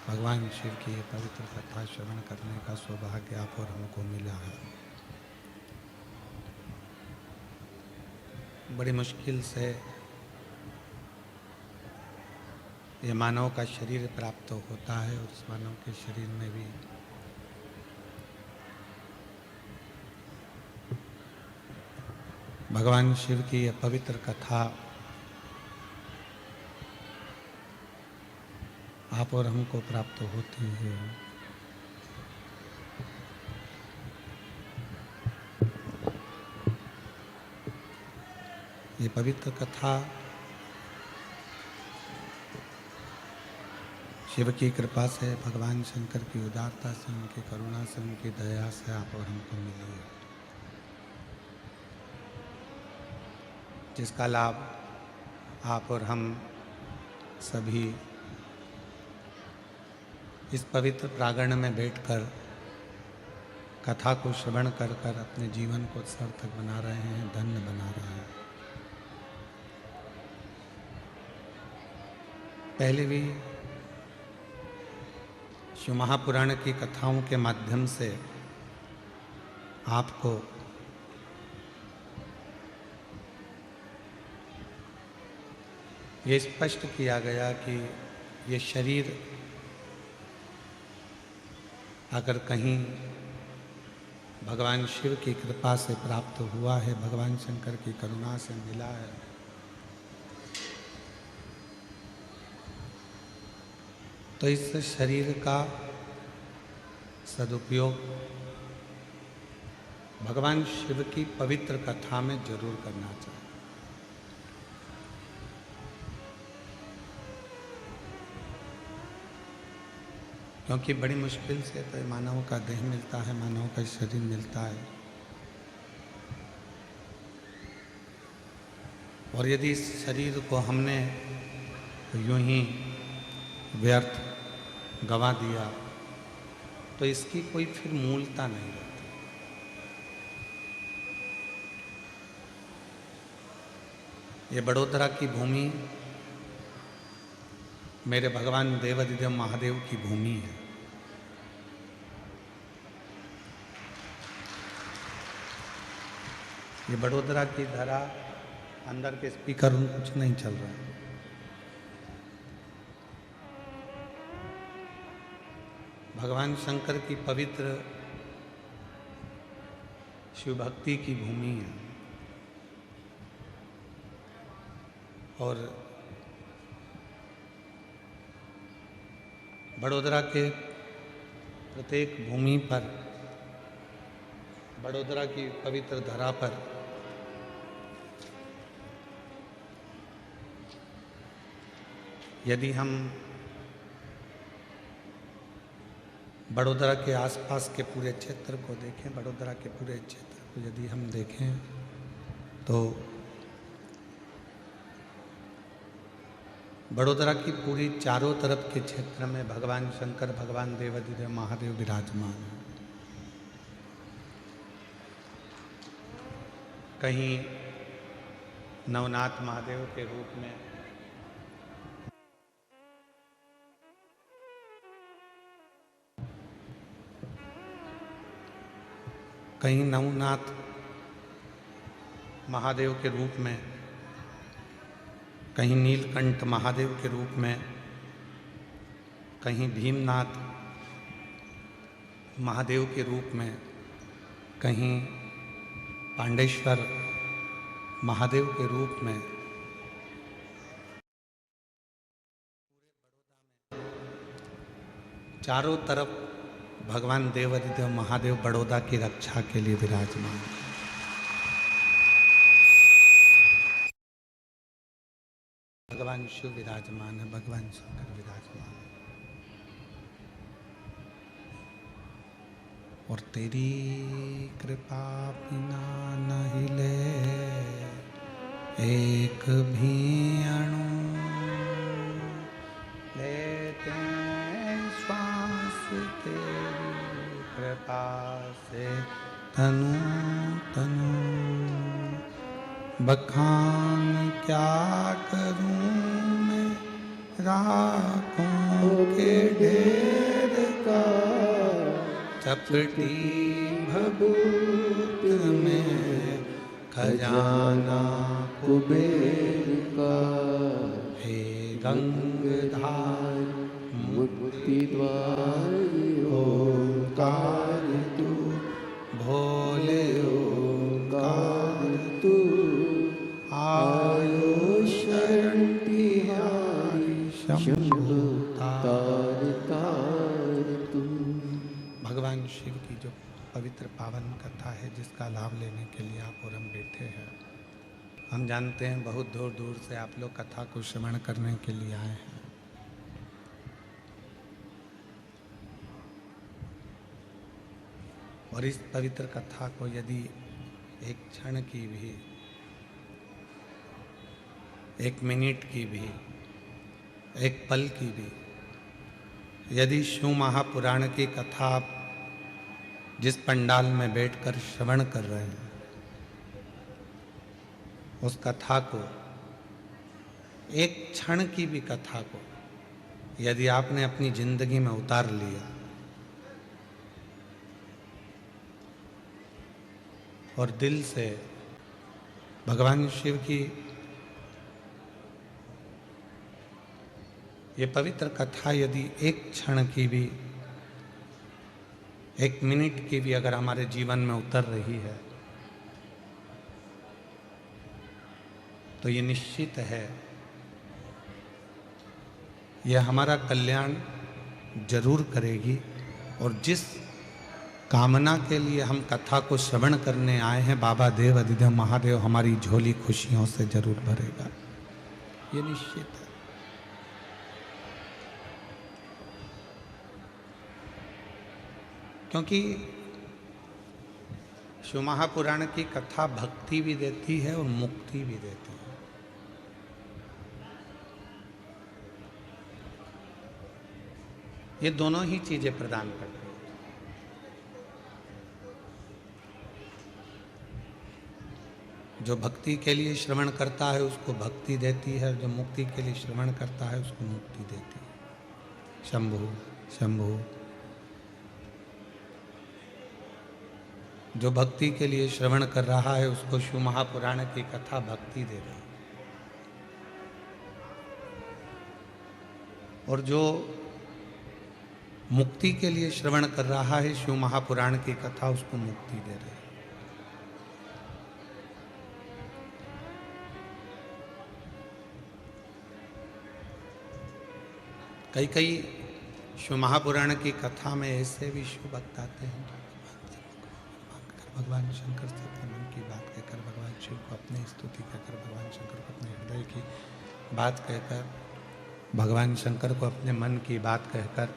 भगवान शिव की ये पवित्र कथा श्रवण करने का सौभाग्य आप और हमको मिला है। बड़ी मुश्किल से ये मानव का शरीर प्राप्त होता है और उस मानव के शरीर में भी भगवान शिव की यह पवित्र कथा आप और हमको प्राप्त होती है। ये पवित्र कथा शिव की कृपा से, भगवान शंकर की उदारता से, उनकी करुणा से, उनकी दया से आप और हमको मिली है, जिसका लाभ आप और हम सभी इस पवित्र प्रांगण में बैठकर कथा को श्रवण कर कर अपने जीवन को सार्थक बना रहे हैं, धन्य बना रहे हैं। पहले भी शिव महापुराण की कथाओं के माध्यम से आपको ये स्पष्ट किया गया कि ये शरीर अगर कहीं भगवान शिव की कृपा से प्राप्त हुआ है, भगवान शंकर की करुणा से मिला है, तो इस शरीर का सदुपयोग भगवान शिव की पवित्र कथा में जरूर करना चाहिए। क्योंकि बड़ी मुश्किल से तो मानव का देह मिलता है, मानव का शरीर मिलता है, और यदि इस शरीर को हमने यूं ही व्यर्थ गंवा दिया तो इसकी कोई फिर मूलता नहीं रहती। ये बड़ोदरा की भूमि मेरे भगवान देवाधिदेव महादेव की भूमि है। ये बड़ोदरा की धरा, अंदर के स्पीकर कुछ नहीं चल रहा है। भगवान शंकर की पवित्र शिव भक्ति की भूमि है, और बड़ोदरा के प्रत्येक भूमि पर, बड़ोदरा की पवित्र धरा पर यदि हम बड़ोदरा के आसपास के पूरे क्षेत्र को देखें, बड़ोदरा के पूरे क्षेत्र को यदि हम देखें तो बड़ोदरा की पूरी चारों तरफ के क्षेत्र में भगवान शंकर, भगवान देवाधिदेव महादेव विराजमान हैं। कहीं नवनाथ महादेव के रूप में, कहीं नवनाथ महादेव के रूप में, कहीं नीलकंठ महादेव के रूप में, कहीं भीमनाथ महादेव के रूप में, कहीं पांडेश्वर महादेव के रूप में, चारों तरफ भगवान देवाधिदेव महादेव बड़ौदा की रक्षा के लिए विराजमान है। भगवान शिव विराजमान है, भगवान शंकर विराजमान है। और तेरी कृपा बिना न हिले एक भी अणु, लेते श्वास तेरी कृपा से तनु तनु। बखान क्या करूं मैं राखों के ढेर का, चपटी भभूत में खजाना कुबेर का। हे गंगधार मुक्ति द्वार ओंकार तू, भोले ओंकार तू। आयो शरण तिहारी शंभु तार तार तू। भगवान शिव की जो पवित्र पावन कथा है, जिसका लाभ लेने के लिए आप और हम बैठे हैं। हम जानते हैं बहुत दूर दूर से आप लोग कथा को श्रवण करने के लिए आए हैं। और इस पवित्र कथा को यदि एक क्षण की भी, एक मिनट की भी, एक पल की भी, यदि शिव महापुराण की कथा आप जिस पंडाल में बैठकर श्रवण कर रहे हैं, उस कथा को, एक क्षण की भी कथा को यदि आपने अपनी जिंदगी में उतार लिया और दिल से भगवान शिव की ये पवित्र कथा यदि एक क्षण की भी, एक मिनट की भी अगर हमारे जीवन में उतर रही है, तो ये निश्चित है यह हमारा कल्याण जरूर करेगी। और जिस कामना के लिए हम कथा को श्रवण करने आए हैं, बाबा देव अधिदेव महादेव हमारी झोली खुशियों से जरूर भरेगा, ये निश्चित है। क्योंकि शिव महापुराण की कथा भक्ति भी देती है और मुक्ति भी देती है। ये दोनों ही चीजें प्रदान करती है। जो भक्ति के लिए श्रवण करता है उसको भक्ति देती है, जो मुक्ति के लिए श्रवण करता है उसको मुक्ति देती है। शंभु शंभु। जो भक्ति के लिए श्रवण कर रहा है उसको शिव महापुराण की कथा भक्ति दे रही है, और जो मुक्ति के लिए श्रवण कर रहा है शिव महापुराण की कथा उसको मुक्ति दे रही है। कई कई शिव महापुराण की कथा में ऐसे भी शिव भक्त आते हैं, भगवान शंकर से अपने मन की बात कहकर, भगवान शिव को अपनी स्तुति कहकर, भगवान शंकर को अपने हृदय की बात कहकर, भगवान शंकर को अपने मन की बात कहकर,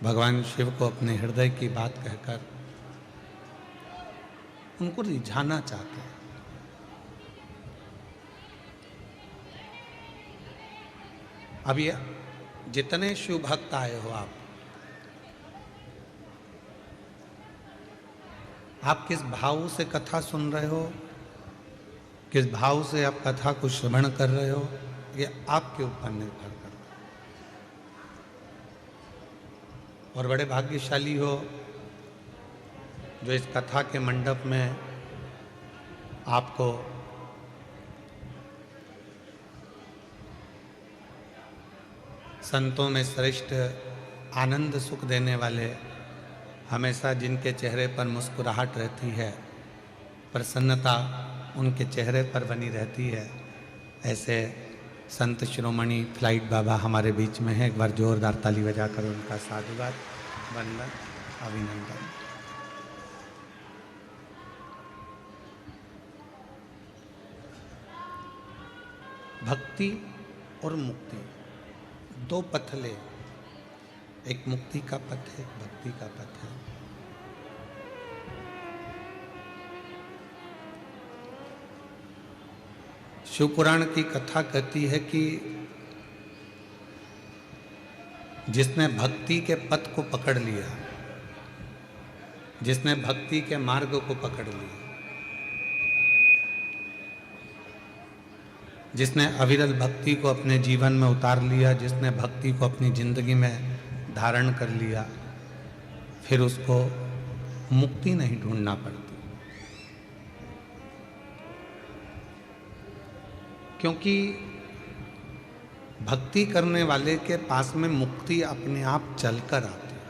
भगवान शिव को अपने हृदय की बात कहकर उनको रिझाना चाहते हैं। अब ये जितने शिव भक्त आए हो, आप किस भाव से कथा सुन रहे हो, किस भाव से आप कथा को श्रवण कर रहे हो, ये आपके ऊपर निर्भर करता है। और बड़े भाग्यशाली हो जो इस कथा के मंडप में आपको संतों में श्रेष्ठ आनंद सुख देने वाले, हमेशा जिनके चेहरे पर मुस्कुराहट रहती है, प्रसन्नता उनके चेहरे पर बनी रहती है, ऐसे संत शिरोमणि फ्लाइट बाबा हमारे बीच में है। एक बार जोरदार ताली बजाकर उनका साधुवाद, वंदन, अभिनंदन। भक्ति और मुक्ति दो पथले, एक मुक्ति का पथ है, एक भक्ति का पथ है। शिव पुराण की कथा कहती है कि जिसने भक्ति के पथ को पकड़ लिया, जिसने भक्ति के मार्ग को पकड़ लिया, जिसने अविरल भक्ति को अपने जीवन में उतार लिया, जिसने भक्ति को अपनी जिंदगी में धारण कर लिया, फिर उसको मुक्ति नहीं ढूंढना पड़ती, क्योंकि भक्ति करने वाले के पास में मुक्ति अपने आप चलकर आती है,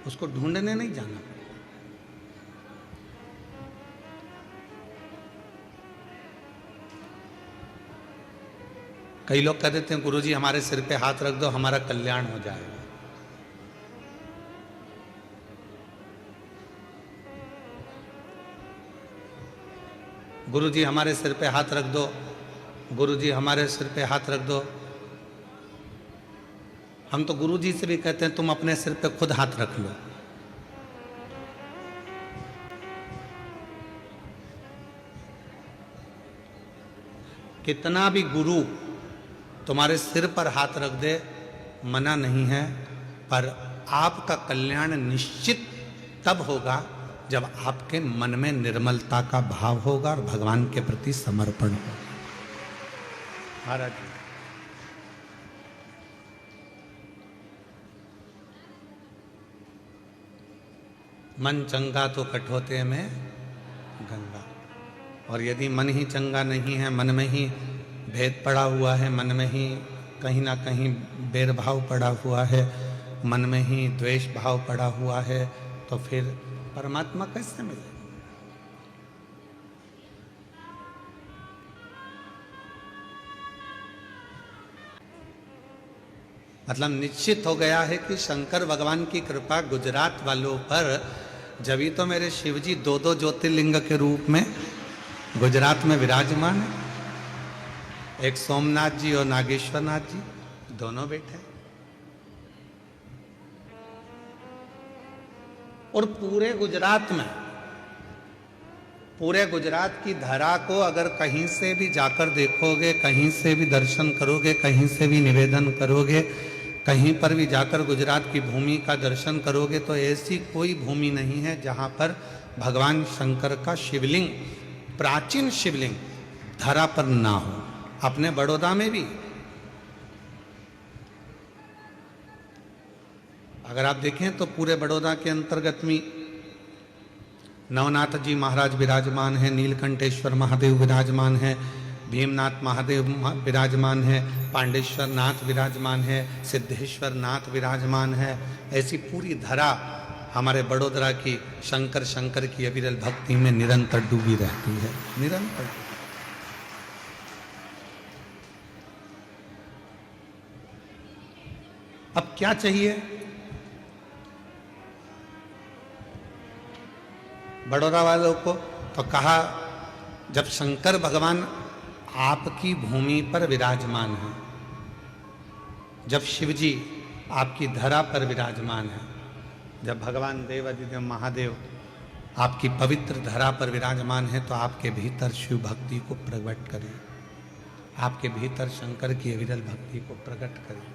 उसको ढूंढने नहीं जाना पड़ता। कई लोग कह देते हैं गुरुजी हमारे सिर पे हाथ रख दो, हमारा कल्याण हो जाएगा। गुरुजी हमारे सिर पे हाथ रख दो, गुरुजी हमारे सिर पे हाथ रख दो। हम तो गुरुजी से भी कहते हैं तुम अपने सिर पे खुद हाथ रख लो। कितना भी गुरु तुम्हारे सिर पर हाथ रख दे, मना नहीं है, पर आपका कल्याण निश्चित तब होगा जब आपके मन में निर्मलता का भाव होगा और भगवान के प्रति समर्पण होगा। महाराज मन चंगा तो कठोते में गंगा, और यदि मन ही चंगा नहीं है, मन में ही भेद पड़ा हुआ है, मन में ही कहीं ना कहीं बैरभाव पड़ा हुआ है, मन में ही द्वेष भाव पड़ा हुआ है, तो फिर परमात्मा कैसे मिले? मतलब निश्चित हो गया है कि शंकर भगवान की कृपा गुजरात वालों पर, जभी तो मेरे शिवजी दो दो ज्योतिर्लिंग के रूप में गुजरात में विराजमान है। एक सोमनाथ जी और नागेश्वर नाथ जी दोनों बैठे, और पूरे गुजरात में, पूरे गुजरात की धरा को अगर कहीं से भी जाकर देखोगे, कहीं से भी दर्शन करोगे, कहीं से भी निवेदन करोगे, कहीं पर भी जाकर गुजरात की भूमि का दर्शन करोगे, तो ऐसी कोई भूमि नहीं है जहां पर भगवान शंकर का शिवलिंग, प्राचीन शिवलिंग धरा पर ना हो। अपने बड़ौदा में भी अगर आप देखें तो पूरे बड़ौदा के अंतर्गत में नवनाथ जी महाराज विराजमान हैं, नीलकंठेश्वर महादेव विराजमान हैं, भीमनाथ महादेव विराजमान है, पांडेश्वर नाथ विराजमान है, सिद्धेश्वर नाथ विराजमान है। ऐसी पूरी धरा हमारे बड़ोदरा की शंकर शंकर की अविरल भक्ति में निरंतर डूबी रहती है, निरंतर। अब क्या चाहिए? बड़ौदा वालों को तो कहा, जब शंकर भगवान आपकी भूमि पर विराजमान है, जब शिवजी आपकी धरा पर विराजमान है, जब भगवान देवादिदेव महादेव आपकी पवित्र धरा पर विराजमान है, तो आपके भीतर शिव भक्ति को प्रकट करें, आपके भीतर शंकर की अविरल भक्ति को प्रकट करें।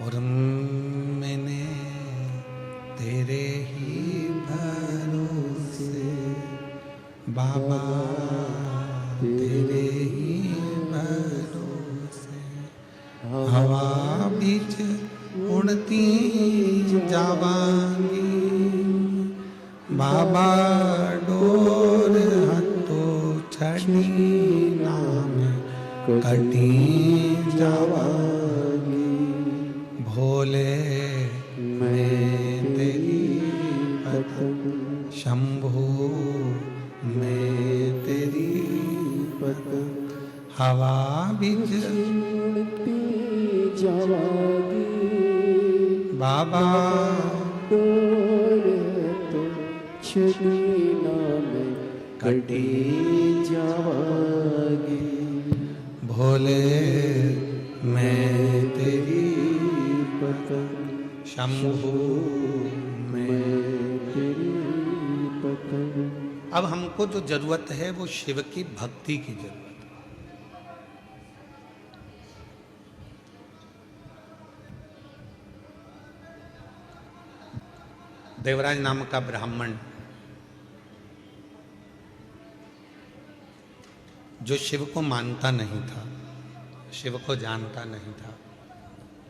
और मैंने तेरे ही भरोसे बाबा, तेरे ही भरोसे हवा बीच उड़ती जावांगी, बाबा डोर हतो छड़ी नाम कटी जावांगी, भोले मैं तेरी पतंग, शंभू मैं तेरी पतंग, हवा बीच उड़ती जावांगी, बाबा डोर तो छड़ी नाम कटी जावांगी, भोले मैं तेरी पतंग, शंभू मैं तेरी पतंग। अब हमको जो जरूरत है वो शिव की भक्ति की जरूरत है। देवराज नाम का ब्राह्मण जो शिव को मानता नहीं था, शिव को जानता नहीं था,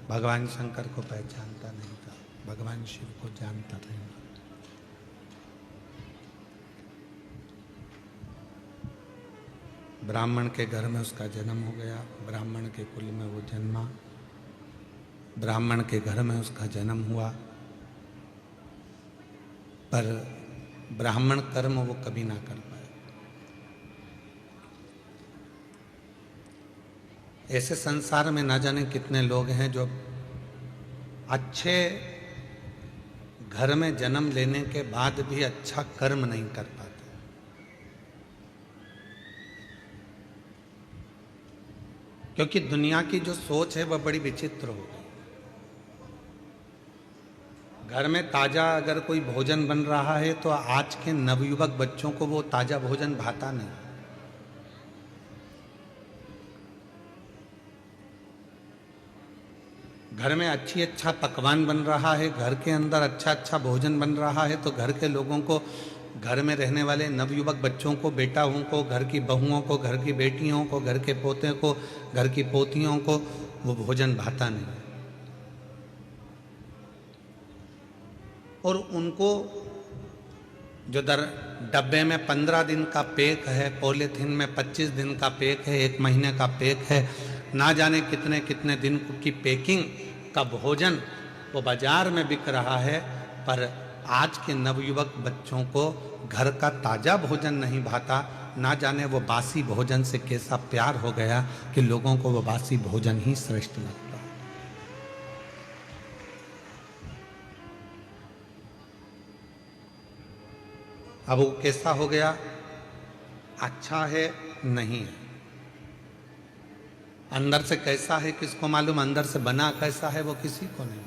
भगवान शंकर को पहचानता नहीं था, भगवान शिव को जानता नहीं था। ब्राह्मण के घर में उसका जन्म हो गया, ब्राह्मण के कुल में वो जन्मा, ब्राह्मण के घर में उसका जन्म हुआ, पर ब्राह्मण कर्म वो कभी ना कर पाए। ऐसे संसार में ना जाने कितने लोग हैं जो अच्छे घर में जन्म लेने के बाद भी अच्छा कर्म नहीं कर पाते। क्योंकि दुनिया की जो सोच है वह बड़ी विचित्र हो गई। घर में ताजा अगर कोई भोजन बन रहा है तो आज के नवयुवक बच्चों को वो ताजा भोजन भाता नहीं। घर में अच्छा पकवान बन रहा है, घर के अंदर अच्छा भोजन बन रहा है तो घर के लोगों को, घर में रहने वाले नवयुवक बच्चों को, बेटाओं को, घर की बहुओं को, घर की बेटियों को, घर के पोते को, घर की पोतियों को वो भोजन भाता नहीं। और उनको जो डब्बे में 15 दिन का पैक है, पॉलीथीन में 25 दिन का पैक है, 1 महीने का पैक है, ना जाने कितने कितने दिन की पैकिंग का भोजन वो बाजार में बिक रहा है। पर आज के नवयुवक बच्चों को घर का ताजा भोजन नहीं भाता, ना जाने वो बासी भोजन से कैसा प्यार हो गया कि लोगों को वो बासी भोजन ही श्रेष्ठ लगता। अब वो कैसा हो गया, अच्छा है नहीं है, अंदर से कैसा है किसको मालूम, अंदर से बना कैसा है वो किसी को नहीं।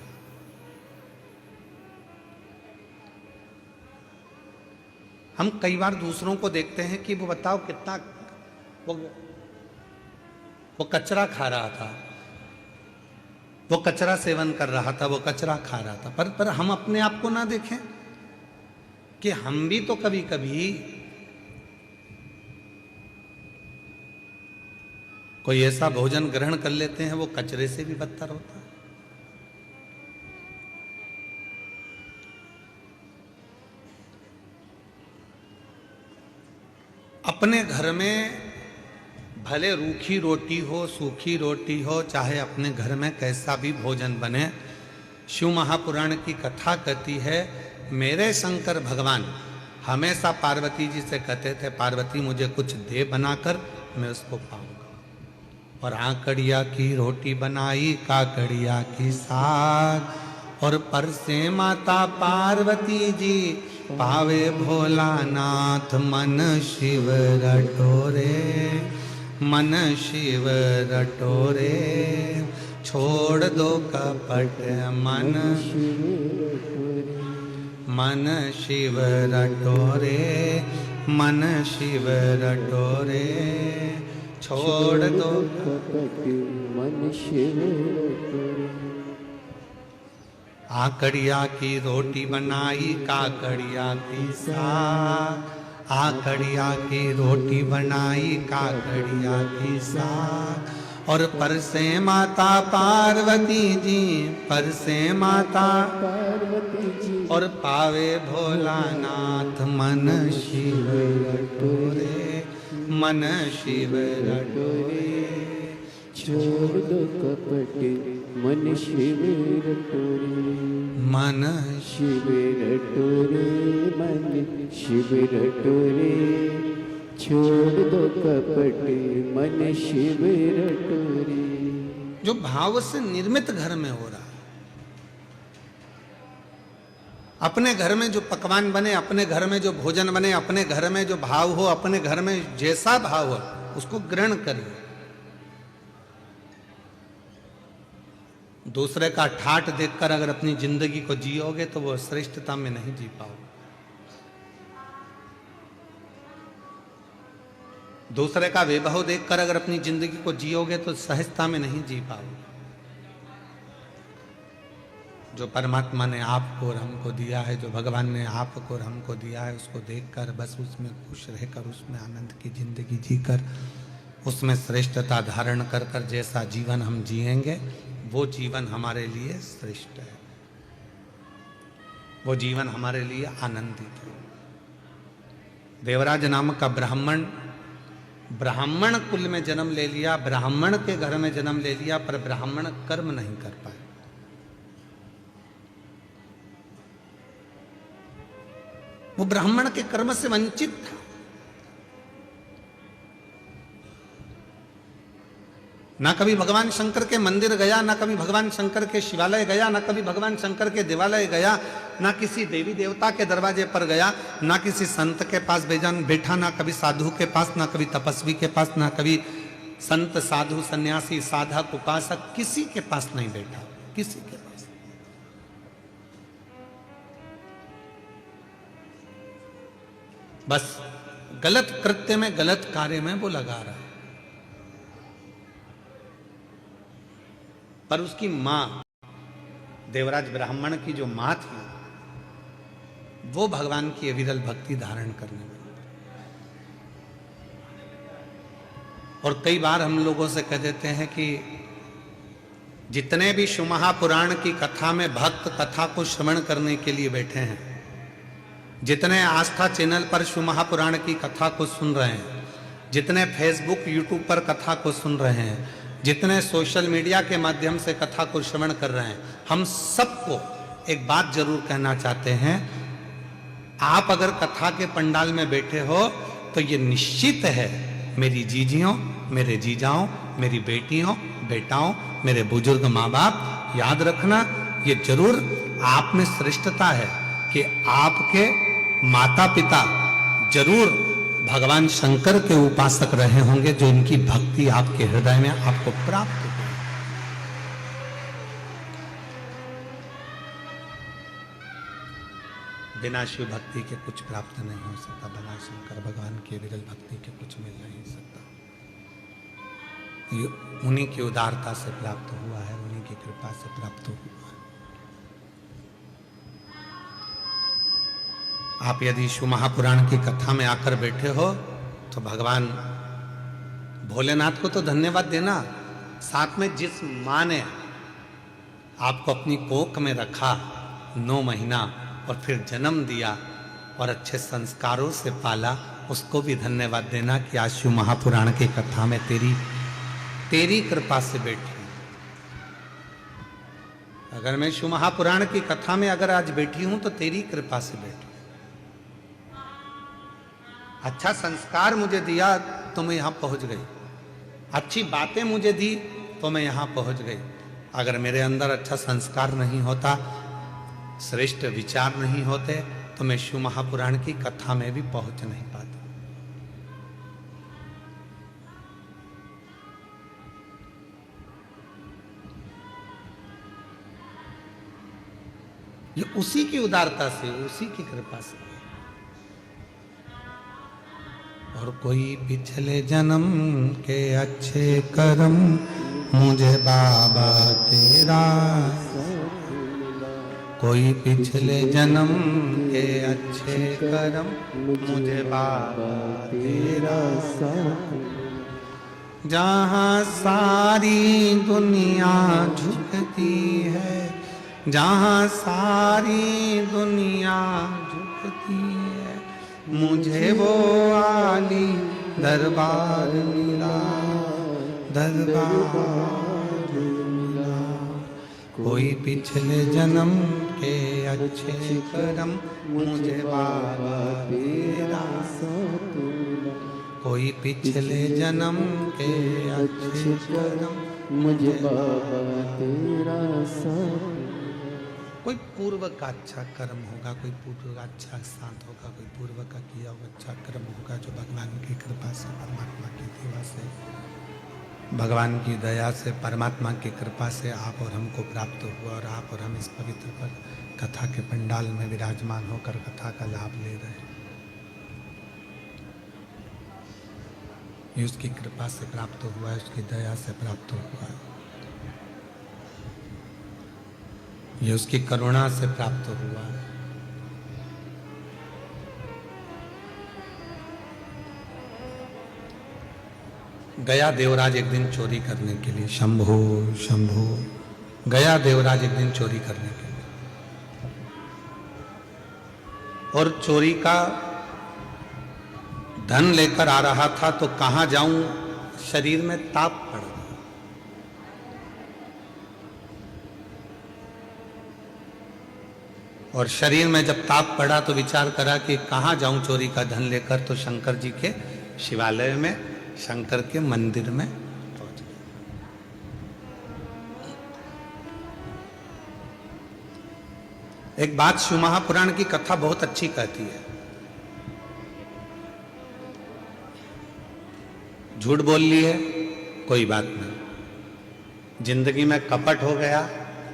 हम कई बार दूसरों को देखते हैं कि वो बताओ कितना वो कचरा खा रहा था, वो कचरा सेवन कर रहा था, वो कचरा खा रहा था, पर हम अपने आप को ना देखें कि हम भी तो कभी कभी कोई ऐसा भोजन ग्रहण कर लेते हैं वो कचरे से भी बदतर होता है। अपने घर में भले रूखी रोटी हो, सूखी रोटी हो, चाहे अपने घर में कैसा भी भोजन बने, शिव महापुराण की कथा कहती है, मेरे शंकर भगवान हमेशा पार्वती जी से कहते थे, पार्वती मुझे कुछ दे बनाकर, मैं उसको पाऊंगा। और आकड़िया की रोटी बनाई, काकड़िया की साग, और पर से माता पार्वती जी पावे भोलानाथ, मन शिव रटोरे, मन शिव रटोरे, छोड़ दो कपट मन मन शिव रटोरे, मन शिव रटोरे, छोड़ दो कपट मन शिव रटोरे। आकड़िया की रोटी बनाई, काकड़िया की साग, आकड़िया की रोटी बनाई, काकड़िया की साग, और पर से माता पार्वती जी, पर से माता पार्वती जी, और पावे भोलानाथ, मन शिव रटोरे, मन शिव रटोरे, छोड़ दो कपट मन शिव रटोरे, मन शिव रटोरे, मन शिव रटोरे, छोड़ दो कपट मन शिव रटोरे। जो भाव से निर्मित घर में हो रहा है, अपने घर में जो पकवान बने, अपने घर में जो भोजन बने, अपने घर में जो भाव हो, अपने घर में जैसा भाव हो उसको ग्रहण करिए। दूसरे का ठाठ देखकर अगर अपनी जिंदगी को जियोगे तो वो श्रेष्ठता में नहीं जी पाओगे। दूसरे का वैभव देखकर अगर अपनी जिंदगी को जियोगे तो सहजता में नहीं जी पाओगे। जो परमात्मा ने आपको और हमको दिया है, जो भगवान ने आपको और हमको दिया है, उसको देखकर बस उसमें खुश रहकर, उसमें आनंद की जिंदगी जीकर, उसमें श्रेष्ठता धारण कर कर जैसा जीवन हम जिएंगे, वो जीवन हमारे लिए श्रेष्ठ है, वो जीवन हमारे लिए आनंदित है। देवराज नामक का ब्राह्मण कुल में जन्म ले लिया, ब्राह्मण के घर में जन्म ले लिया, पर ब्राह्मण कर्म नहीं कर पाए। वो ब्राह्मण के कर्म से वंचित था। ना कभी भगवान शंकर के मंदिर गया, ना कभी भगवान शंकर के शिवालय गया, ना कभी भगवान शंकर के देवालय गया, ना किसी देवी देवता के दरवाजे पर गया, ना किसी संत के पास बैठा, ना कभी साधु के पास, ना कभी तपस्वी के पास, ना कभी संत साधु सन्यासी साधक उपासक, किसी के पास नहीं बैठा, किसी के पास। बस गलत कृत्य में, गलत कार्य में वो लगा रहा है। पर उसकी मां, देवराज ब्राह्मण की जो मां थी, वो भगवान की अविरल भक्ति धारण करने लगी। और कई बार हम लोगों से कह देते हैं कि जितने भी शिव महापुराण की कथा में भक्त कथा को श्रवण करने के लिए बैठे हैं, जितने आस्था चैनल पर शिव महापुराण की कथा को सुन रहे हैं, जितने फेसबुक यूट्यूब पर कथा को सुन रहे हैं, जितने सोशल मीडिया के माध्यम से कथा को श्रवण कर रहे हैं, हम सबको एक बात जरूर कहना चाहते हैं, आप अगर कथा के पंडाल में बैठे हो तो ये निश्चित है, मेरी जीजियों, मेरे जीजाओं, मेरी बेटियों, बेटाओं, मेरे बुजुर्ग माँ बाप, याद रखना ये जरूर आप में श्रेष्ठता है कि आपके माता पिता जरूर भगवान शंकर के उपासक रहे होंगे, जो इनकी भक्ति आपके हृदय में आपको प्राप्त हो। बिना शिव भक्ति के कुछ प्राप्त नहीं हो सकता, बिना शंकर भगवान की विरल भक्ति के कुछ मिल नहीं सकता। ये उन्हीं की उदारता से प्राप्त हुआ है, उन्हीं की कृपा से प्राप्त हुआ है। आप यदि शिव महापुराण की कथा में आकर बैठे हो तो भगवान भोलेनाथ को तो धन्यवाद देना, साथ में जिस माँ ने आपको अपनी कोख में रखा 9 महीना और फिर जन्म दिया और अच्छे संस्कारों से पाला, उसको भी धन्यवाद देना कि आज शिव महापुराण की कथा में तेरी कृपा से बैठी। अगर मैं शिव महापुराण की कथा में अगर आज बैठी हूं तो तेरी कृपा से बैठी। अच्छा संस्कार मुझे दिया तो मैं यहां पहुंच गई, अच्छी बातें मुझे दी तो मैं यहां पहुंच गई। अगर मेरे अंदर अच्छा संस्कार नहीं होता, श्रेष्ठ विचार नहीं होते, तो मैं शिव महापुराण की कथा में भी पहुंच नहीं पाता। ये उसी की उदारता से, उसी की कृपा से। और कोई पिछले जन्म के अच्छे कर्म मुझे बाबा तेरा, कोई पिछले जन्म के अच्छे कर्म मुझे बाबा तेरा, जहाँ सारी दुनिया झुकती है, जहाँ सारी दुनिया झुकती है, मुझे वो आली दरबार मिला, दरबार मिला। कोई पिछले जन्म के अच्छे कर्म मुझे बाबा तेरा, कोई पिछले जन्म के अच्छे कर्म मुझे बाबा तेरा साथ। कोई पूर्व का अच्छा कर्म होगा, कोई पूर्व का अच्छा साथ होगा, कोई पूर्व का किया हुआ अच्छा कर्म होगा, जो भगवान की कृपा से, परमात्मा की सेवा से, भगवान की दया से, परमात्मा की कृपा से आप और हमको प्राप्त हुआ। और आप और हम इस पवित्र पर कथा के पंडाल में विराजमान होकर कथा का लाभ ले रहे हैं। ये उसकी कृपा से प्राप्त हुआ है, उसकी दया से प्राप्त हुआ है। ये उसकी करुणा से प्राप्त हुआ। गया देवराज एक दिन चोरी करने के लिए, शंभो शंभो, गया देवराज एक दिन चोरी करने के लिए, और चोरी का धन लेकर आ रहा था तो कहां जाऊं, शरीर में ताप पड़ गया। और शरीर में जब ताप पड़ा तो विचार करा कि कहां जाऊं चोरी का धन लेकर, तो शंकर जी के शिवालय में, शंकर के मंदिर में पहुंच गया। एक बात शिव महापुराण की कथा बहुत अच्छी कहती है। झूठ बोल ली है, कोई बात नहीं। जिंदगी में कपट हो गया,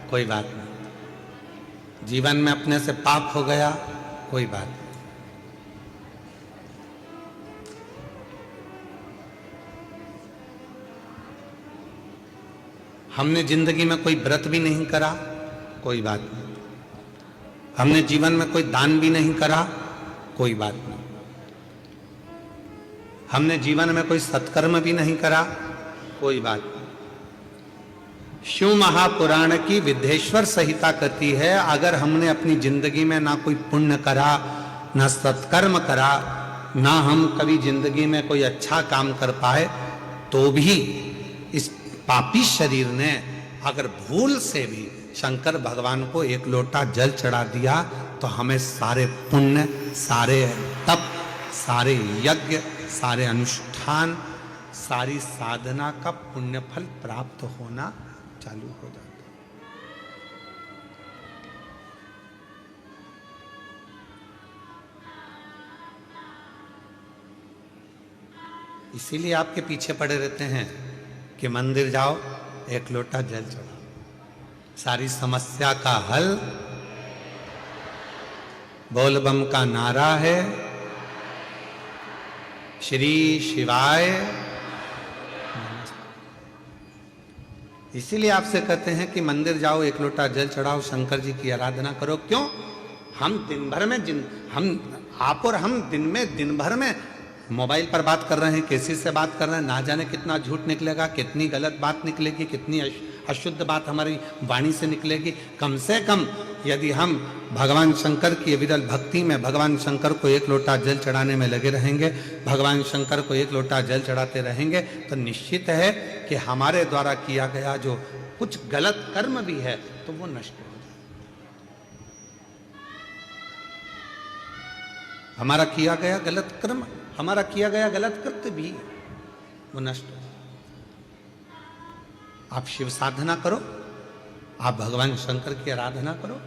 कोई बात नहीं। जीवन में अपने से पाप हो गया, कोई बात नहीं। हमने जिंदगी में कोई व्रत भी नहीं करा, कोई बात नहीं। हमने जीवन में कोई दान भी नहीं करा, कोई बात नहीं। हमने जीवन में कोई सत्कर्म भी नहीं करा, कोई बात नहीं। शिव महापुराण की विद्येश्वर संहिता कहती है, अगर हमने अपनी जिंदगी में ना कोई पुण्य करा, ना सत्कर्म करा, ना हम कभी जिंदगी में कोई अच्छा काम कर पाए, तो भी इस पापी शरीर ने अगर भूल से भी शंकर भगवान को एक लोटा जल चढ़ा दिया, तो हमें सारे पुण्य, सारे तप, सारे यज्ञ, सारे अनुष्ठान, सारी साधना का पुण्य फल प्राप्त होना चालू हो जाता। इसीलिए आपके पीछे पड़े रहते हैं कि मंदिर जाओ, एक लोटा जल चढ़ाओ, सारी समस्या का हल बोल बम का नारा है, श्री शिवाय। इसीलिए आपसे कहते हैं कि मंदिर जाओ, एक लोटा जल चढ़ाओ, शंकर जी की आराधना करो। क्यों? हम दिन भर में आप और हम दिन भर में मोबाइल पर बात कर रहे हैं, किसी से बात कर रहे हैं, ना जाने कितना झूठ निकलेगा, कितनी गलत बात निकलेगी, कितनी अशुद्ध बात हमारी वाणी से निकलेगी। कम से कम यदि हम भगवान शंकर की विरल भक्ति में भगवान शंकर को एक लोटा जल चढ़ाने में लगे रहेंगे, भगवान शंकर को एक लोटा जल चढ़ाते रहेंगे, तो निश्चित है कि हमारे द्वारा किया गया जो कुछ गलत कर्म भी है तो वो नष्ट हो जाए। हमारा किया गया गलत कर्म, हमारा किया गया गलत कृत्य भी वो नष्ट हो जाए। आप शिव साधना करो, आप भगवान शंकर की आराधना करो।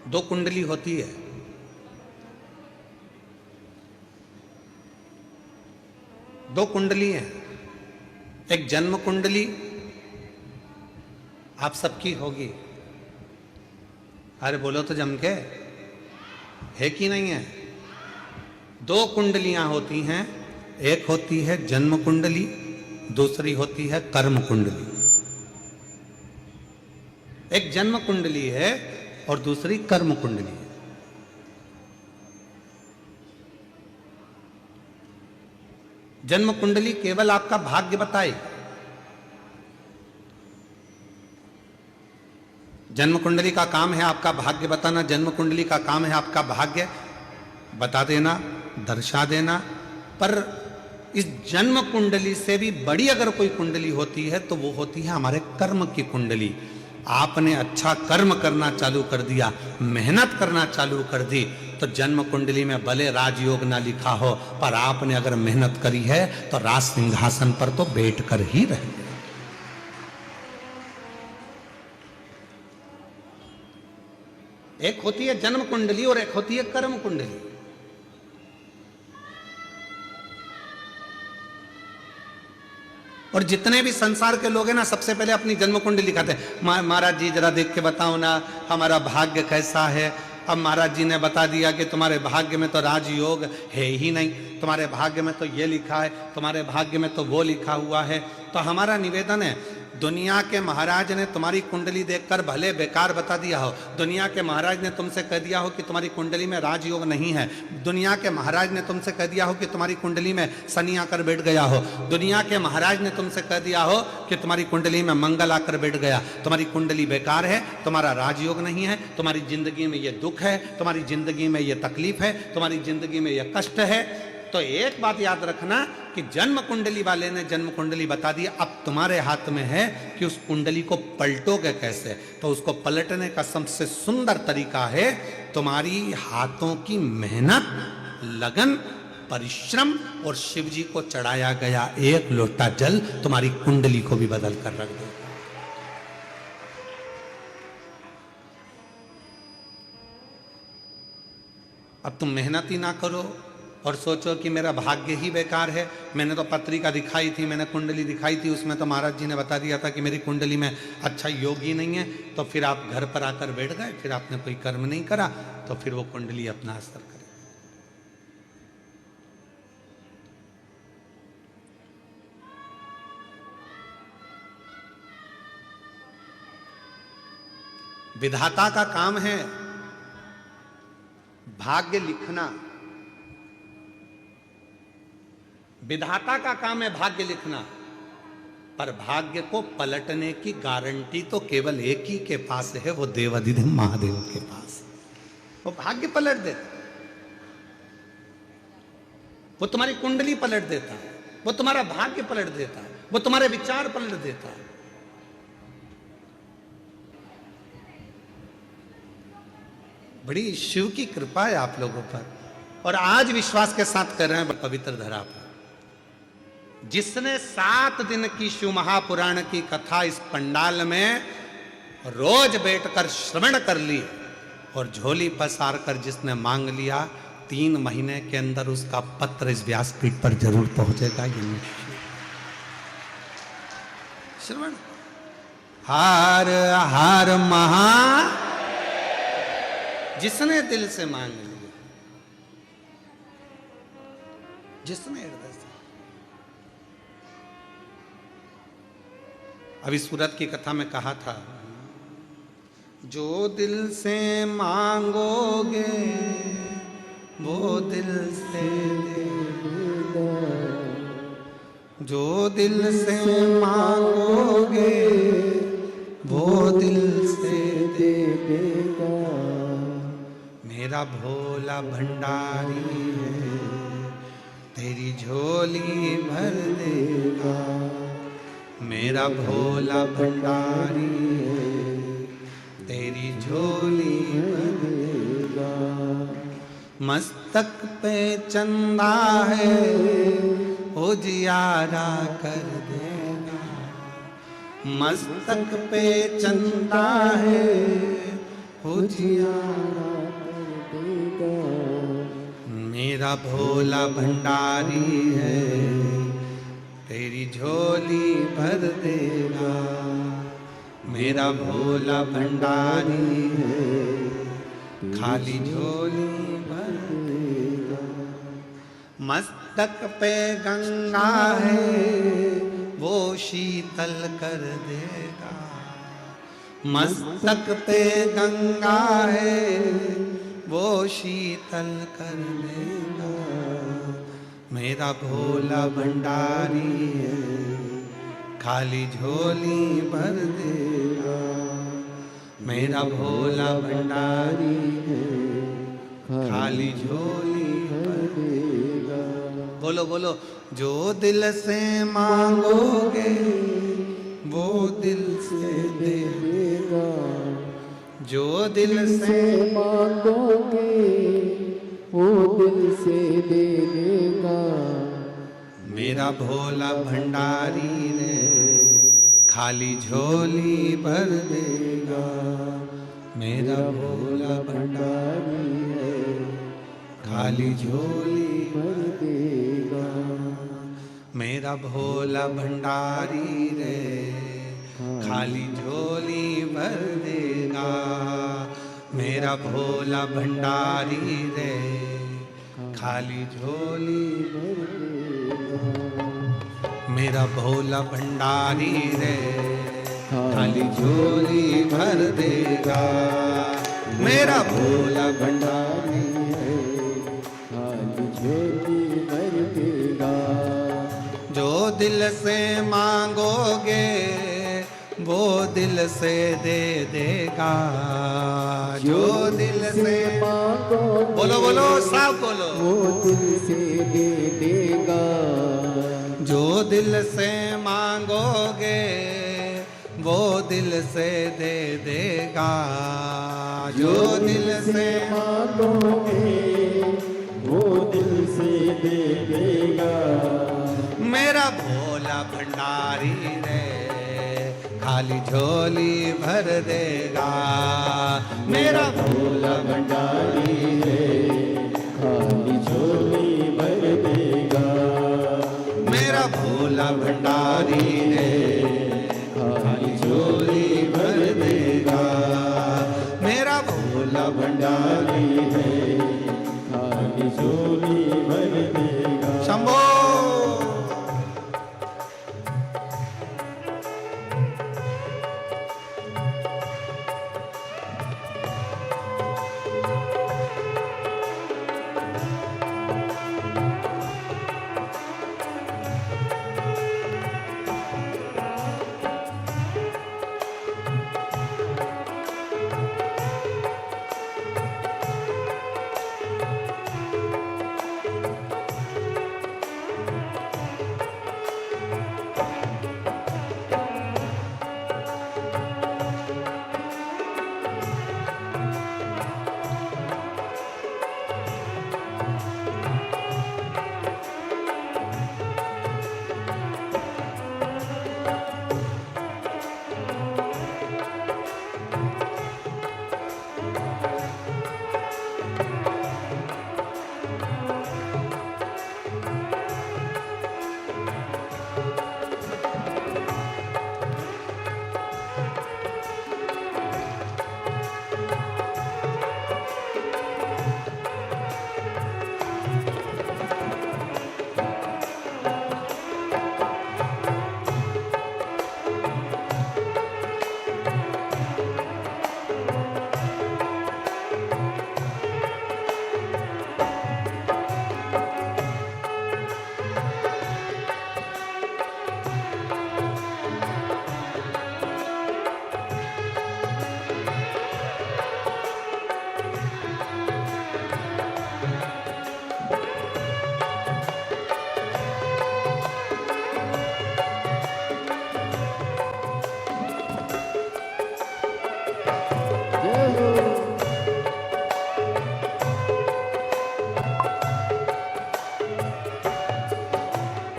दो कुंडली होती है, दो कुंडली हैं। एक जन्म कुंडली आप सबकी होगी। अरे बोलो तो जम के, है कि नहीं है? दो कुंडलियां होती हैं, एक होती है जन्म कुंडली, दूसरी होती है कर्म कुंडली। एक जन्म कुंडली है और दूसरी कर्म कुंडली है। जन्म कुंडली केवल आपका भाग्य बताए। जन्म कुंडली का काम है आपका भाग्य बताना, जन्म कुंडली का काम है आपका भाग्य बता देना, दर्शा देना। पर इस जन्म कुंडली से भी बड़ी अगर कोई कुंडली होती है तो वो होती है हमारे कर्म की कुंडली। आपने अच्छा कर्म करना चालू कर दिया, मेहनत करना चालू कर दी, तो जन्म कुंडली में भले राजयोग ना लिखा हो, पर आपने अगर मेहनत करी है तो राज सिंहासन पर तो बैठ कर ही रहेंगे। एक होती है जन्म कुंडली और एक होती है कर्म कुंडली। और जितने भी संसार के लोग हैं ना, सबसे पहले अपनी जन्म कुंडली लिखाते हैं। महाराज जी जरा देख के बताओ ना हमारा भाग्य कैसा है, अब महाराज जी ने बता दिया कि तुम्हारे भाग्य में तो राजयोग है ही नहीं, तुम्हारे भाग्य में तो ये लिखा है, तुम्हारे भाग्य में तो वो लिखा हुआ है। तो हमारा निवेदन है, दुनिया के महाराज ने तुम्हारी कुंडली देखकर भले बेकार बता दिया हो, दुनिया के महाराज ने तुमसे कह दिया हो कि तुम्हारी कुंडली में राजयोग नहीं है, दुनिया के महाराज ने तुमसे कह दिया हो कि तुम्हारी कुंडली में शनि आकर बैठ गया हो, दुनिया के महाराज ने तुमसे कह दिया हो कि तुम्हारी कुंडली में मंगल आकर बैठ गया, तुम्हारी कुंडली बेकार है, तुम्हारा राजयोग नहीं है, तुम्हारी जिंदगी में ये दुख है, तुम्हारी जिंदगी में ये तकलीफ है, तुम्हारी जिंदगी में ये कष्ट है। तो एक बात याद रखना कि जन्म कुंडली वाले ने जन्म कुंडली बता दी, अब तुम्हारे हाथ में है कि उस कुंडली को पलटोगे कैसे। तो उसको पलटने का सबसे सुंदर तरीका है तुम्हारी हाथों की मेहनत, लगन, परिश्रम और शिव जी को चढ़ाया गया एक लोटा जल तुम्हारी कुंडली को भी बदल कर रख दो। अब तुम मेहनत ही ना करो और सोचो कि मेरा भाग्य ही बेकार है। मैंने तो पत्रिका दिखाई थी, मैंने कुंडली दिखाई थी, उसमें तो महाराज जी ने बता दिया था कि मेरी कुंडली में अच्छा योग ही नहीं है। तो फिर आप घर पर आकर बैठ गए, फिर आपने कोई कर्म नहीं करा, तो फिर वो कुंडली अपना असर करे। विधाता का काम है भाग्य लिखना, विधाता का काम है भाग्य लिखना, पर भाग्य को पलटने की गारंटी तो केवल एक ही के पास है, वो देवाधिदेव महादेव के पास। वो भाग्य पलट देता, वो तुम्हारी कुंडली पलट देता है, वो तुम्हारा भाग्य पलट देता है, वो तुम्हारे विचार पलट देता है। बड़ी शिव की कृपा है आप लोगों पर, और आज विश्वास के साथ कर रहे हैं पवित्र धरा पर। जिसने 7 दिन की शिव महापुराण की कथा इस पंडाल में रोज बैठकर श्रवण कर ली और झोली पसार कर जिसने मांग लिया, 3 महीने के अंदर उसका पत्र इस व्यासपीठ पर जरूर पहुंचेगा। ये श्रवण हार हार महा, जिसने दिल से मांग लिया, जिसने हृदय से। अभी सूरत की कथा में कहा था, जो दिल से मांगोगे वो दिल से देगा, जो दिल से मांगोगे वो दिल से दे देगा। मेरा भोला भंडारी है, तेरी झोली भर देगा। मेरा भोला भंडारी है, तेरी झोली भर देगा। मस्तक पे चंदा है, उजियारा कर देगा। मस्तक पे चंदा है, उजियारा कर देगा। मेरा भोला भंडारी है, तेरी झोली भर देगा। मेरा भोला भंडारी है, खाली झोली भर देगा। मस्तक पे गंगा है, वो शीतल कर देगा। मस्तक पे गंगा है, वो शीतल कर देगा। मेरा भोला भंडारी है, खाली झोली भर देगा। मेरा भोला भंडारी है, खाली झोली भर देगा। बोलो बोलो, जो दिल से मांगोगे वो दिल से दे देगा। जो दिल से मांगोगे वो दिल से दे देगा। मेरा भोला भंडारी ने खाली झोली भर देगा। मेरा भोला भंडारी है, खाली झोली भर देगा। मेरा भोला भंडारी रे, खाली झोली भर देगा। मेरा मेरा भोला भंडारी रे खाली झोली भर देगा। मेरा भोला भंडारी रे खाली झोली भर देगा। मेरा भोला भंडारी है खाली झोली भर देगा। जो दिल से मांगोगे वो दिल से दे देगा। जो दिल से मांगोगे बोलो बोलो सब बोलो वो दिल से दे देगा। जो दिल से मांगोगे वो दिल से दे देगा। जो दिल से मांगोगे वो दिल से दे देगा। मेरा भोला भंडारी रे खाली झोली भर देगा। मेरा भोला भंडारी है खाली झोली भर देगा। मेरा भोला भंडारी रे खाली झोली भर देगा। मेरा भोला भंडारी है खाली झोली भर देगा। शंभो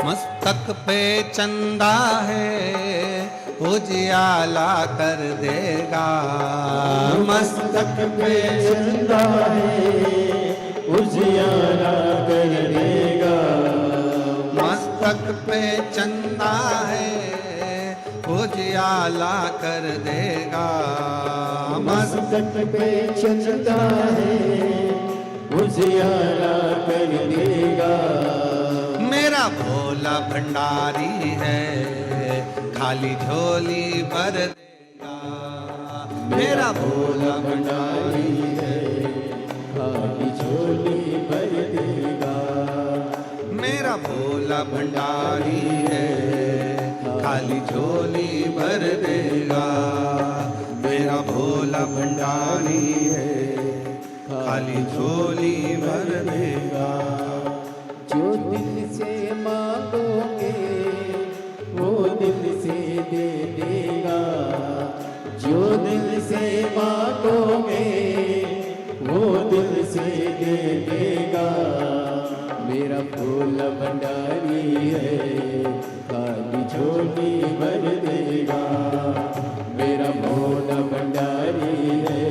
मस्तक पे चंदा है उजियाला कर देगा। मस्तक पे चंदा है उजियारा कर देगा। मस्तक पे चंदा है उजियाला कर देगा। मस्तक पे चंदा है उजियारा कर देगा। मेरा भोला भंडारी है खाली झोली भर देगा। मेरा भोला भंडारी है खाली झोली भर देगा। मेरा भोला भंडारी है खाली झोली भर देगा। मेरा भोला भंडारी है खाली झोली भर देगा। जो दिल से मांगोगे वो दिल से दे देगा। जो दिल से मांगोगे वो दिल से दे देगा। मेरा भोला भंडारी है खाली झोली भर देगा। मेरा भोला भंडारी है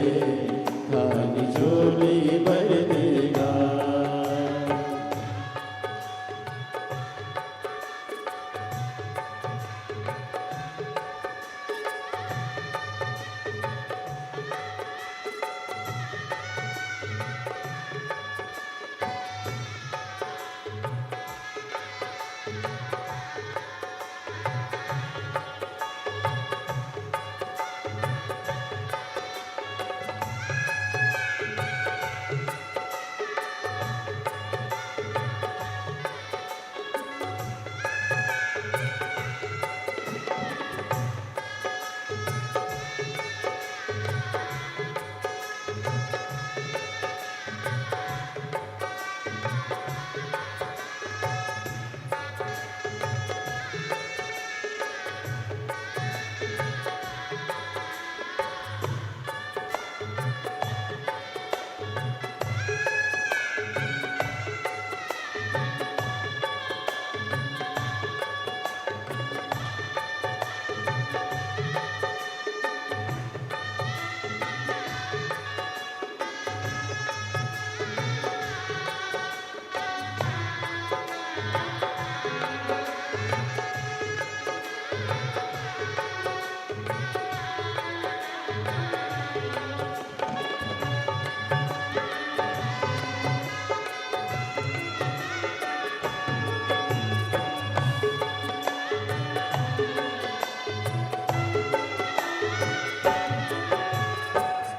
खाली झोली भर देगा।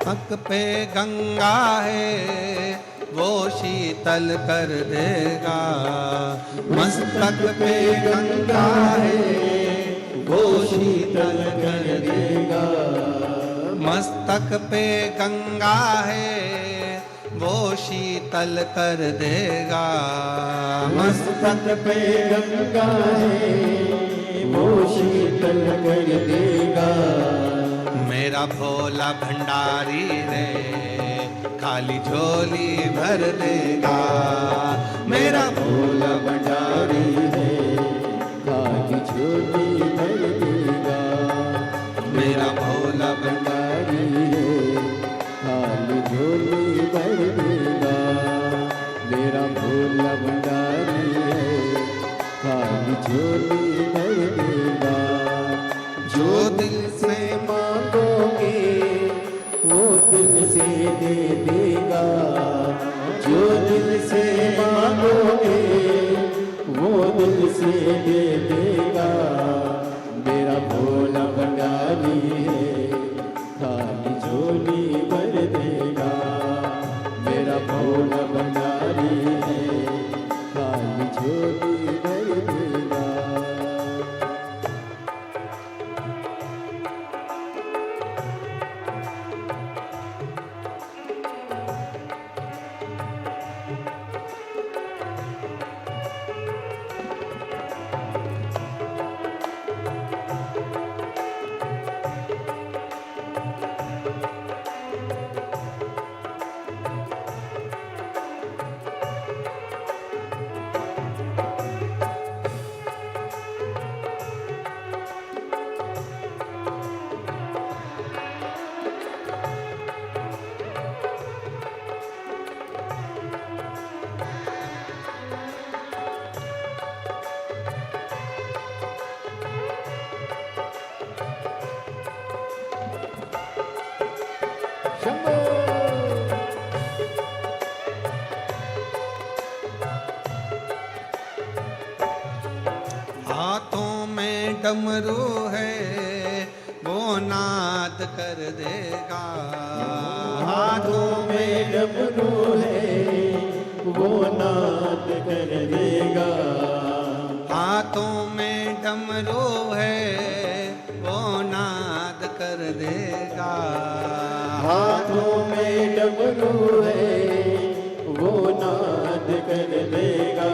मस्तक पे गंगा है वो शीतल कर देगा। मस्तक पे गंगा है वो शीतल कर देगा। मस्तक पे गंगा है वो शीतल कर देगा। मस्तक पे गंगा है वो शीतल कर देगा। मेरा भोला भंडारी रे खाली झोली भर देगा। मेरा भोला भंडारी है खाली झोली भर देगा। मेरा भोला भंडारी है खाली झोली भर देगा। मेरा भोला भंडारी है खाली झोली भर देगा। जो दिल से मांगोगे वो दिल से दे देगा। जो दिल से मांगोगे वो दिल से दे देगा। मेरा भोला भंडारी है खाली झोली भर देगा। मेरा भोला भंडारी है खाली झोली भर देगा। हाथों में डमरू है वो नाद कर देगा। हाथों में डमरू है वो नाद कर देगा। हाथों में डमरू है वो नाद कर देगा। हाथों में डमरू है वो नाद कर देगा।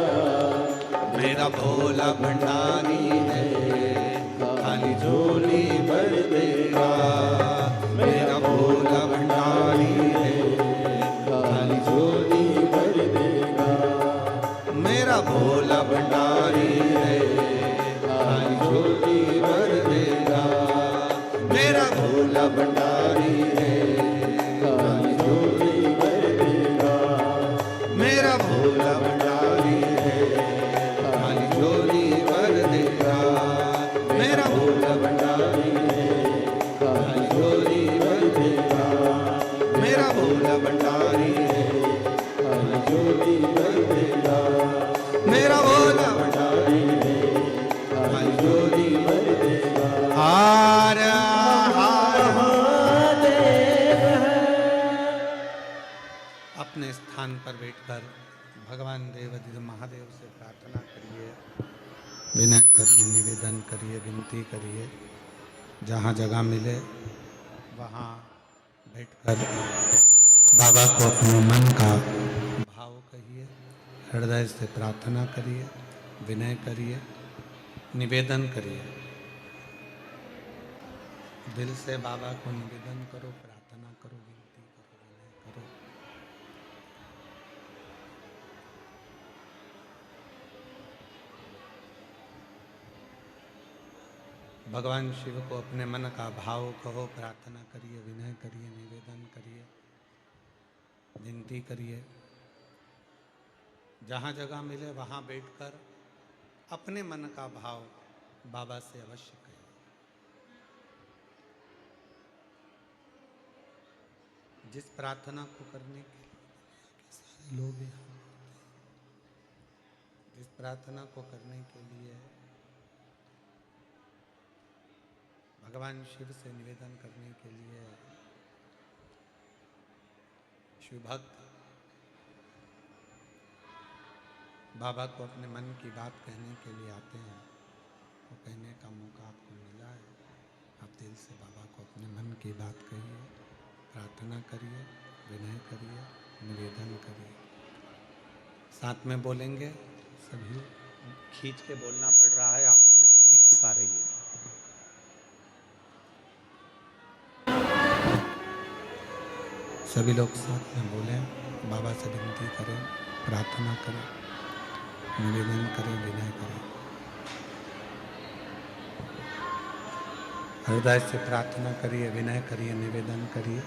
मेरा भोला भंडारी है खाली झोली भर देगा। मेरा भोला भंडारी है खाली झोली भर देगा। मेरा भोला भंडारी है खाली झोली भर देगा। मेरा भोला भंडारी है खाली झोली भर देगा। मेरा भोला भंडारी है खाली झोली भर देगा। मेरा भोला भंडारी है खाली झोली भर देगा। मेरा भोला भंडारी है खाली झोली भर देगा। मेरा भोला भंडारी है खाली झोली भर देगा। हार हार महादेव अपने स्थान पर बैठकर भगवान देवाधिदेव महादेव से प्रार्थना करिए, विनय करिए, निवेदन करिए, विनती करिए। जहाँ जगह मिले वहाँ बैठकर बाबा को अपने मन का भाव कहिए, हृदय से प्रार्थना करिए, विनय करिए, निवेदन करिए। दिल से बाबा को निवेदन करो, प्रार्थना करो, विनती करो, विनय करो। भगवान शिव को अपने मन का भाव कहो, प्रार्थना करिए, विनय करिए, निवेदन करिए, विनती करिए। जहाँ जगह मिले वहाँ बैठकर अपने मन का भाव बाबा से अवश्य कहिए। जिस प्रार्थना को करने के लिए सारे लोग यहाँ होते हैं, जिस प्रार्थना को करने के लिए भगवान शिव से निवेदन करने के लिए शिव भक्त बाबा को अपने मन की बात कहने के लिए आते हैं, वो कहने का मौका आपको मिला है। आप दिल से बाबा को अपने मन की बात कहिए, प्रार्थना करिए, विनय करिए, निवेदन करिए। साथ में बोलेंगे, सभी खींच के बोलना पड़ रहा है, आवाज़ नहीं निकल पा रही है। सभी लोग साथ में बोलें, बाबा से विनती करें, प्रार्थना करें, निवेदन करें, विनय करें। हृदय से प्रार्थना करिए, विनय करिए, निवेदन करिए।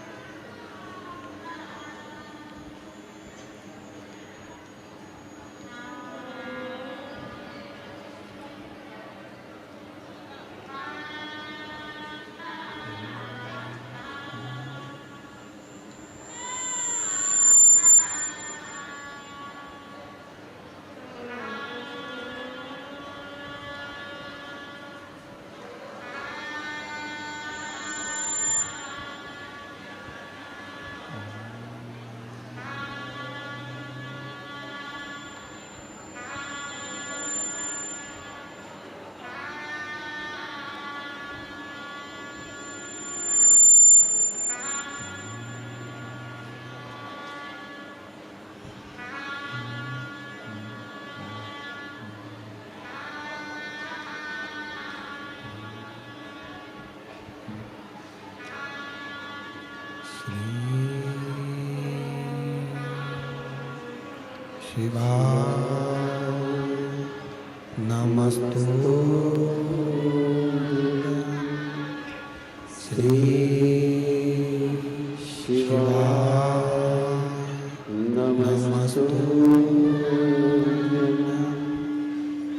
शिवाय नमस्तुभ्यं श्री शिवाय नमस्तुभ्यं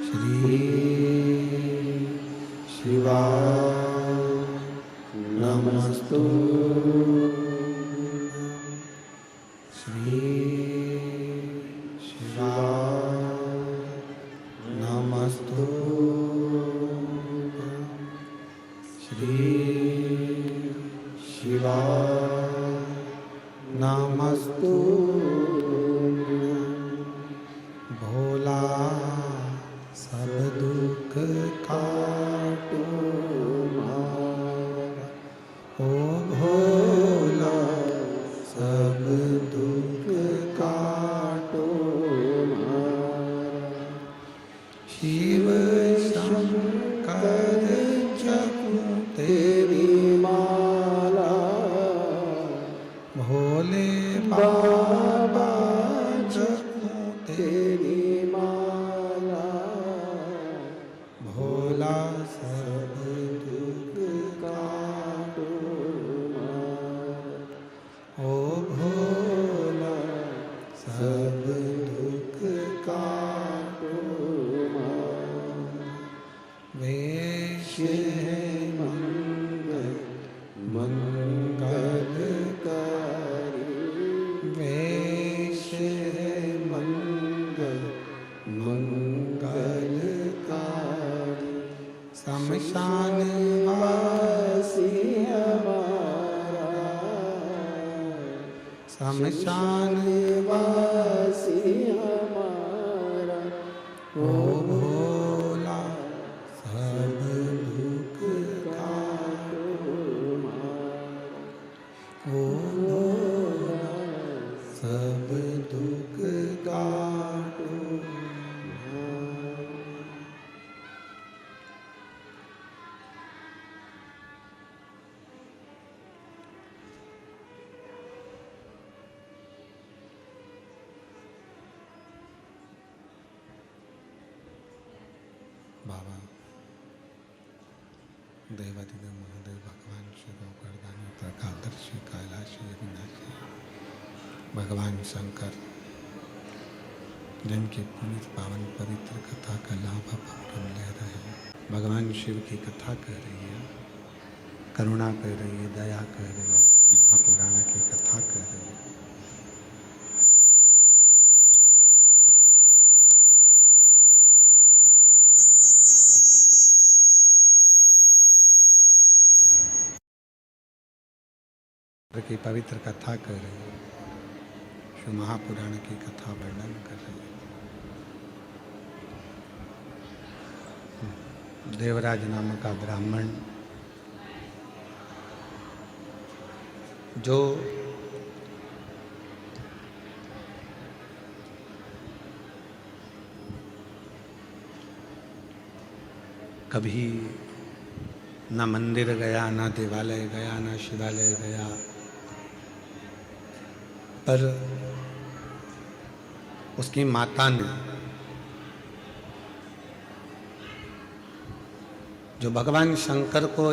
श्री शिवाय नमस्तुभ्यं श्री भोला सब दुख काटो मारा, ओ भोला सब दुख काटो मारा। शिव शंकर जपूं तेरी माला, भोले बाबा जपूं तेरी माला, भोला सब दुख काटो मारा, ओ भोला सब दुख काटो मारा। वेश है मंगल मंगलकारी, वेश है मंगल मंगलकारी। शमशान वासी हमारा, शमशान वासी हमारा, ओ भोला सब दुख काटो मारा, ओ भोला सब दुख काटो मारा। बाबा देवादिदेव महादेव भगवान शिव गर्दानी प्रकादर्शी कैलाशी अविनाशी भगवान शंकर, जिनकी पुनीत पावन पवित्र कथा का लाभ अब हम ले रहे हैं। भगवान शिव की कथा कह रही है, करुणा कह रही है, दया कह रही है, महापुराण की कथा कह रही है। की पवित्र कथा कह रही है। शिव महापुराण की कथा वर्णन कर रही है। देवराज नाम का ब्राह्मण जो कभी न मंदिर गया, न देवालय गया, न शिवालय गया, पर उसकी माता ने जो भगवान शंकर को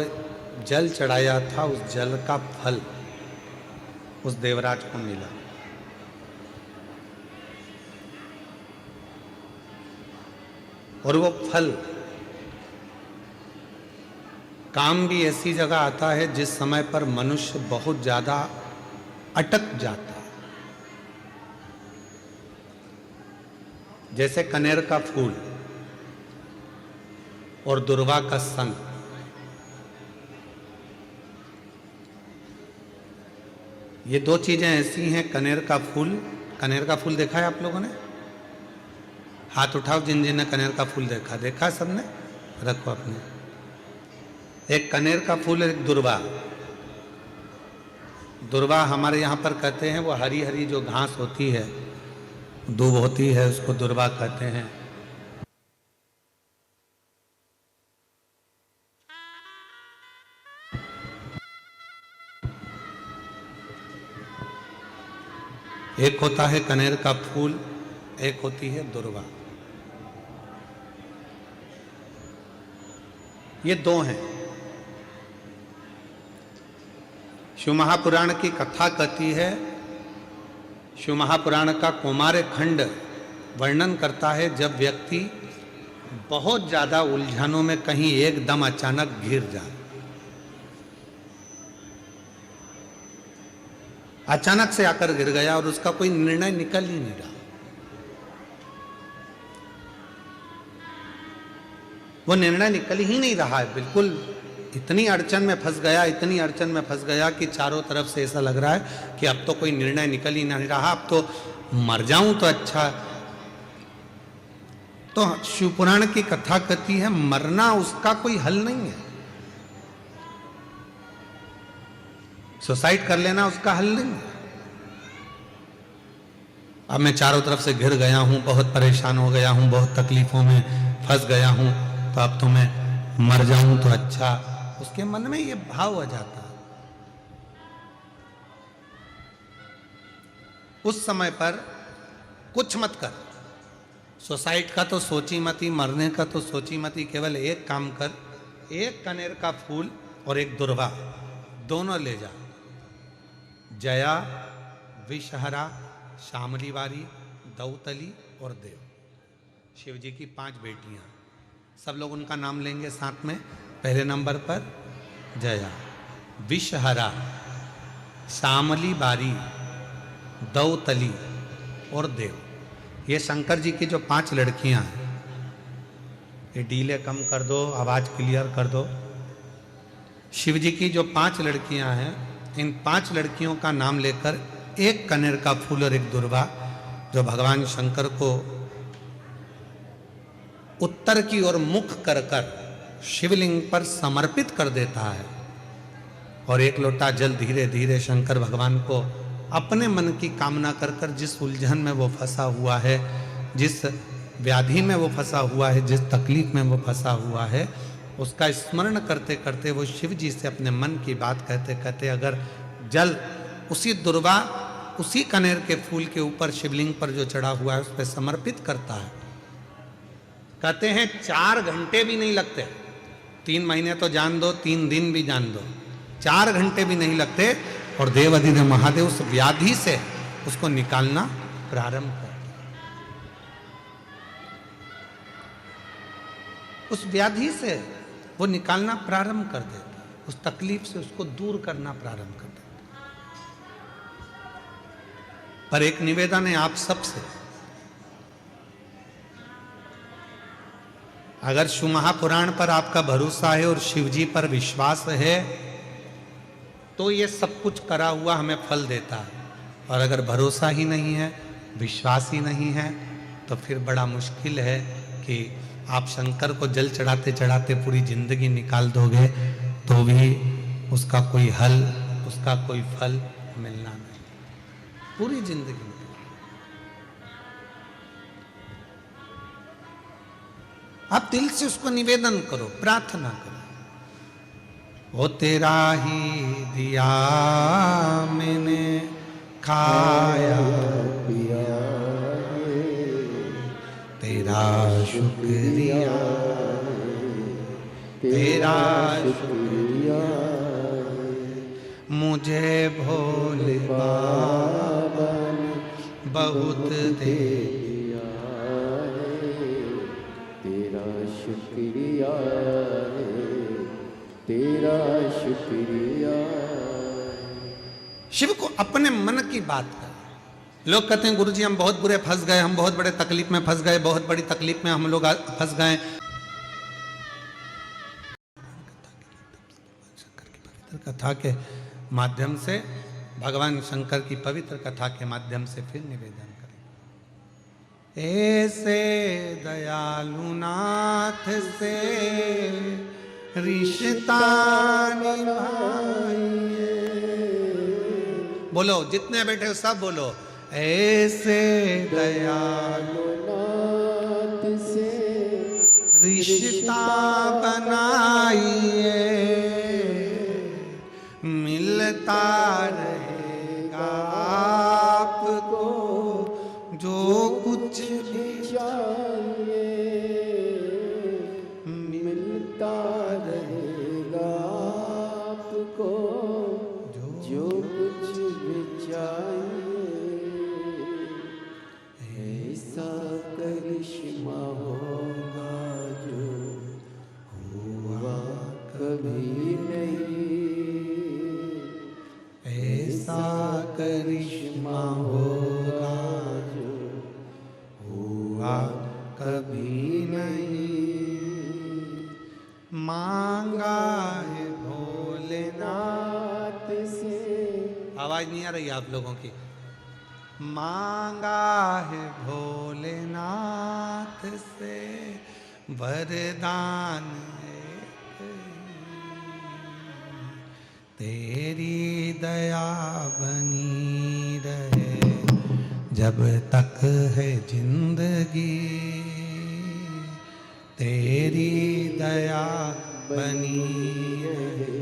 जल चढ़ाया था, उस जल का फल उस देवराज को मिला। और वो फल काम भी ऐसी जगह आता है जिस समय पर मनुष्य बहुत ज्यादा अटक जाता है। जैसे कनेर का फूल और दुर्वा का संग, ये दो चीजें ऐसी हैं। कनेर का फूल देखा है आप लोगों ने? हाथ उठाओ जिन जिन ने कनेर का फूल देखा है सबने? रखो अपने। एक कनेर का फूल, एक दुर्वा हमारे यहाँ पर कहते हैं, वो हरी हरी जो घास होती है, दूब होती है, उसको दुर्वा कहते हैं। एक होता है कनेर का फूल, एक होती है दुर्वा। ये दो हैं। शिव महापुराण की कथा कहती है, शिव महापुराण का कौमार्य खंड वर्णन करता है जब व्यक्ति बहुत ज्यादा उलझनों में कहीं एकदम अचानक घिर जाए, अचानक से आकर गिर गया और उसका कोई निर्णय निकल ही नहीं रहा। वो निर्णय निकल ही नहीं रहा है, बिल्कुल इतनी अड़चन में फंस गया कि चारों तरफ से ऐसा लग रहा है कि अब तो कोई निर्णय निकल ही नहीं रहा, अब तो मर जाऊं तो अच्छा। तो शिव पुराण की कथा कहती है मरना उसका कोई हल नहीं है, सुसाइड कर लेना उसका हल नहीं है। अब मैं चारों तरफ से घिर गया हूं, बहुत परेशान हो गया हूं, बहुत तकलीफों में फंस गया हूं, तो अब तो मैं मर जाऊं तो अच्छा। उसके मन में ये भाव आ जाता है। उस समय पर कुछ मत कर, सुसाइड का तो सोची मत ही, मरने का तो सोची मत ही। केवल एक काम कर, एक कनेर का फूल और एक दुर्वा दोनों ले जा। जया, विषहरा, शामली बारी, दौतली और देव, शिव जी की 5 बेटियां। सब लोग उनका नाम लेंगे साथ में। पहले नंबर पर जया, विषहरा, शामली बारी, दौतली और देव। ये शंकर जी की जो 5 लड़कियां हैं, ये डीले कम कर दो, आवाज क्लियर कर दो। शिव जी की जो 5 लड़कियां हैं, इन 5 लड़कियों का नाम लेकर एक कनेर का फूल और एक दुर्वा जो भगवान शंकर को उत्तर की ओर मुख कर कर शिवलिंग पर समर्पित कर देता है, और एक लोटा जल धीरे धीरे शंकर भगवान को अपने मन की कामना कर कर, जिस उलझन में वो फंसा हुआ है, जिस व्याधि में वो फंसा हुआ है, जिस तकलीफ में वो फंसा हुआ है, उसका स्मरण करते करते वो शिव जी से अपने मन की बात कहते कहते अगर जल उसी दुर्वा, उसी कनेर के फूल के ऊपर शिवलिंग पर जो चढ़ा हुआ है उस पर समर्पित करता है, कहते हैं 4 घंटे भी नहीं लगते। 3 महीने तो जान दो, 3 दिन भी जान दो, 4 घंटे भी नहीं लगते और देवाधिदेव महादेव उस व्याधि से उसको निकालना प्रारंभ कर, उस व्याधि से वो निकालना प्रारंभ कर देता, उस तकलीफ से उसको दूर करना प्रारंभ कर देता। पर एक निवेदन है आप सबसे, अगर शिव महापुराण पर आपका भरोसा है और शिव जी पर विश्वास है तो ये सब कुछ करा हुआ हमें फल देता है। और अगर भरोसा ही नहीं है, विश्वास ही नहीं है, तो फिर बड़ा मुश्किल है कि आप शंकर को जल चढ़ाते चढ़ाते पूरी जिंदगी निकाल दोगे तो भी उसका कोई हल, उसका कोई फल मिलना नहीं, पूरी जिंदगी में। आप दिल से उसको निवेदन करो, प्रार्थना करो, वो तेरा ही दिया मैंने खाया पिया, तेरा शुक्रिया, तेरा शुक्रिया, मुझे भोले बाबा ने बहुत दे दिया, तेरा शुक्रिया, तेरा शुक्रिया। शिव को अपने मन की बात कर। लोग कहते हैं गुरुजी हम बहुत बुरे फंस गए, हम बहुत बड़े तकलीफ में फंस गए, बहुत बड़ी तकलीफ में हम लोग फंस गए। शंकर की पवित्र कथा के माध्यम से, भगवान शंकर की पवित्र कथा के माध्यम से फिर निवेदन करें। ऐसे दयालु नाथ से रिश्ता निभाइए। बोलो, जितने बैठे हो सब बोलो, ऐसे दयालु नाथ से रिश्ता बनाइए, मिलता रहेगा आपको जो कुछ भी चाहिए, मिलता रहेगा आपको जो कुछ भी चाहिए। ऐसा करिश्मा होगा जो हुआ कभी नहीं, ऐसा करिश्मा होगा जो हुआ कभी नहीं। मांगा है भोलेनाथ से। आवाज नहीं आ रही आप लोगों की। मांगा है भोलेनाथ से वरदान एक, तेरी दया बनी रहे जब तक है जिंदगी, तेरी दया बनी रहे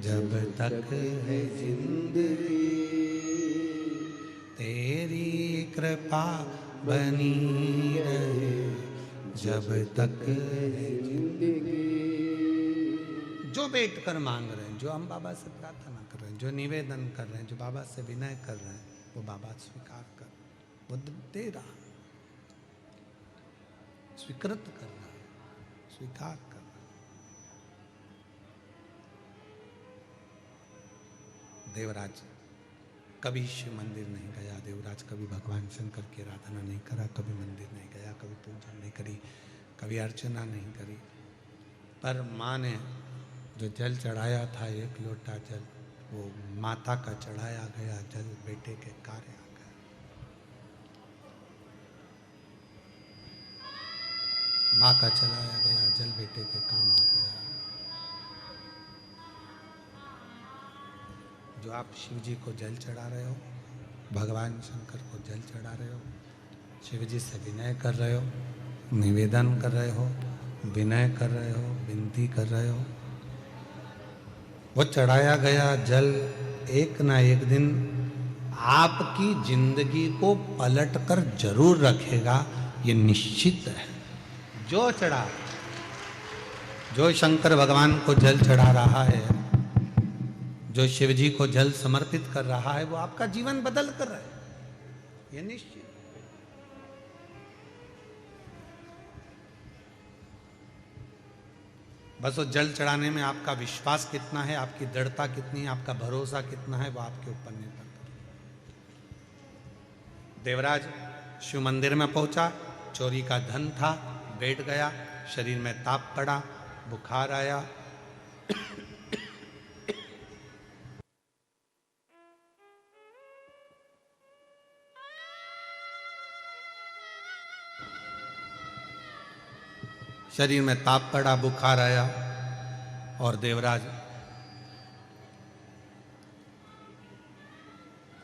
जब तक है जिंदगी, तेरी कृपा बनी रहे जब तक है जिंदगी। जो बैठ कर मांग रहे हैं, जो हम बाबा से प्रार्थना कर रहे हैं, जो निवेदन कर रहे हैं, जो बाबा से विनय कर रहे हैं, वो बाबा स्वीकार कर, वो दे रहा, स्वीकृत कर रहा है, स्वीकार कर रहा है। देवराज कभी शिव मंदिर नहीं गया, देवराज कभी भगवान शंकर की आराधना नहीं करा, कभी मंदिर नहीं गया, कभी पूजन नहीं करी, कभी अर्चना नहीं करी, पर माँ ने जो जल चढ़ाया था, एक लोटा जल, वो माता का चढ़ाया गया जल बेटे के कार्य आ गया। माँ का चढ़ाया गया जल बेटे के काम आ गया। जो आप शिव जी को जल चढ़ा रहे हो, भगवान शंकर को जल चढ़ा रहे हो, शिव जी से विनय कर रहे हो, निवेदन कर रहे हो, विनय कर रहे हो, विनती कर रहे हो, वो चढ़ाया गया जल एक ना एक दिन आपकी जिंदगी को पलट कर जरूर रखेगा, ये निश्चित है। जो चढ़ा, जो शंकर भगवान को जल चढ़ा रहा है, जो शिव जी को जल समर्पित कर रहा है, वो आपका जीवन बदल कर रहा है, ये निश्चित। बस वो जल चढ़ाने में आपका विश्वास कितना है, आपकी दृढ़ता कितनी है, आपका भरोसा कितना है, वो आपके ऊपर निर्भर करता है। देवराज शिव मंदिर में पहुंचा, चोरी का धन था, बैठ गया, शरीर में ताप पड़ा, बुखार आया, शरीर में ताप पड़ा, बुखार आया और देवराज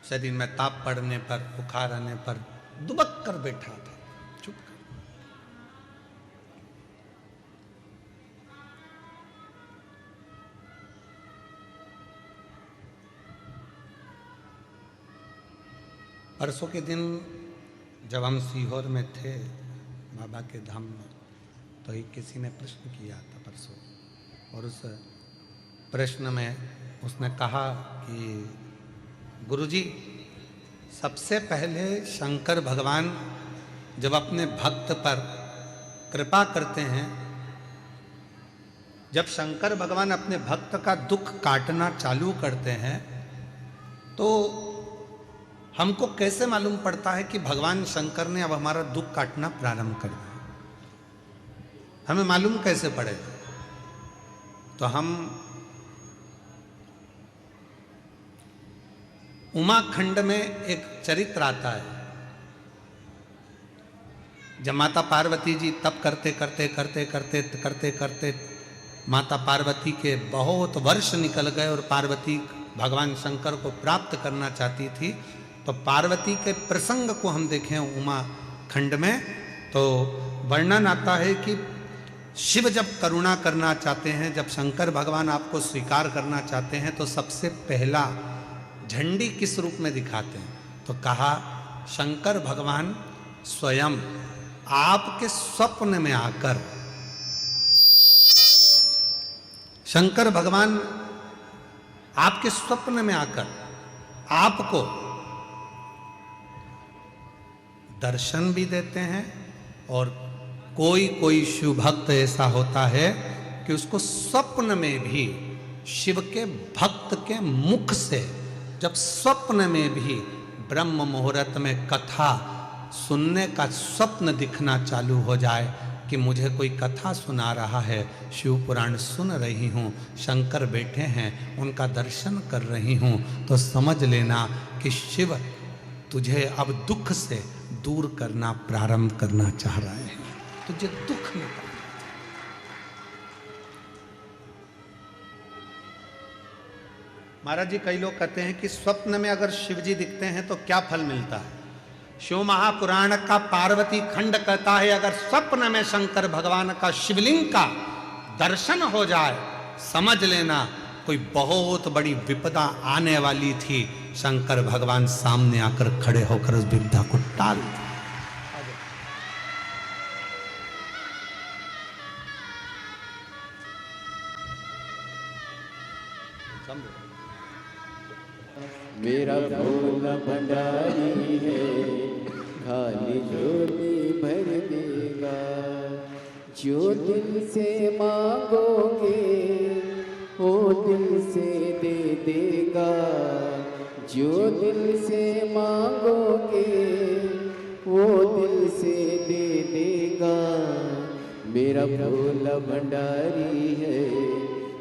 शरीर में ताप पड़ने पर, बुखार आने पर दुबक कर बैठा था, चुप कर। परसों के दिन जब हम सीहोर में थे बाबा के धाम में, तो ही किसी ने प्रश्न किया था परसों, और उस प्रश्न में उसने कहा कि गुरुजी, सबसे पहले शंकर भगवान जब अपने भक्त पर कृपा करते हैं, जब शंकर भगवान अपने भक्त का दुख काटना चालू करते हैं, तो हमको कैसे मालूम पड़ता है कि भगवान शंकर ने अब हमारा दुख काटना प्रारंभ कर दिया? हमें मालूम कैसे पड़ेगा? तो हम उमाखंड में एक चरित्र आता है, जब माता पार्वती जी तप करते करते करते करते करते करते माता पार्वती के बहुत वर्ष निकल गए और पार्वती भगवान शंकर को प्राप्त करना चाहती थी, तो पार्वती के प्रसंग को हम देखें उमाखंड में, तो वर्णन आता है कि शिव जब करुणा करना चाहते हैं, जब शंकर भगवान आपको स्वीकार करना चाहते हैं, तो सबसे पहला झंडी किस रूप में दिखाते हैं? तो कहा शंकर भगवान स्वयं आपके स्वप्न में आकर, शंकर भगवान आपके स्वप्न में आकर आपको दर्शन भी देते हैं, और कोई कोई शिव भक्त ऐसा होता है कि उसको स्वप्न में भी शिव के भक्त के मुख से, जब स्वप्न में भी ब्रह्म मुहूर्त में कथा सुनने का स्वप्न दिखना चालू हो जाए कि मुझे कोई कथा सुना रहा है, शिव पुराण सुन रही हूँ, शंकर बैठे हैं, उनका दर्शन कर रही हूँ, तो समझ लेना कि शिव तुझे अब दुख से दूर करना प्रारंभ करना चाह रहे हैं, तुझे दुख में। महाराज जी, कई लोग कहते हैं कि स्वप्न में अगर शिव जी दिखते हैं तो क्या फल मिलता है? शिव महापुराण का पार्वती खंड कहता है, अगर स्वप्न में शंकर भगवान का शिवलिंग का दर्शन हो जाए, समझ लेना कोई बहुत बड़ी विपदा आने वाली थी, शंकर भगवान सामने आकर खड़े होकर उस विपदा को टाल। मेरा भोला भंडारी है, खाली झोली भर देगा, जो दिल से मांगोगे वो दिल से दे देगा, जो दिल से मांगोगे वो दिल से दे देगा। मेरा भोला भंडारी है,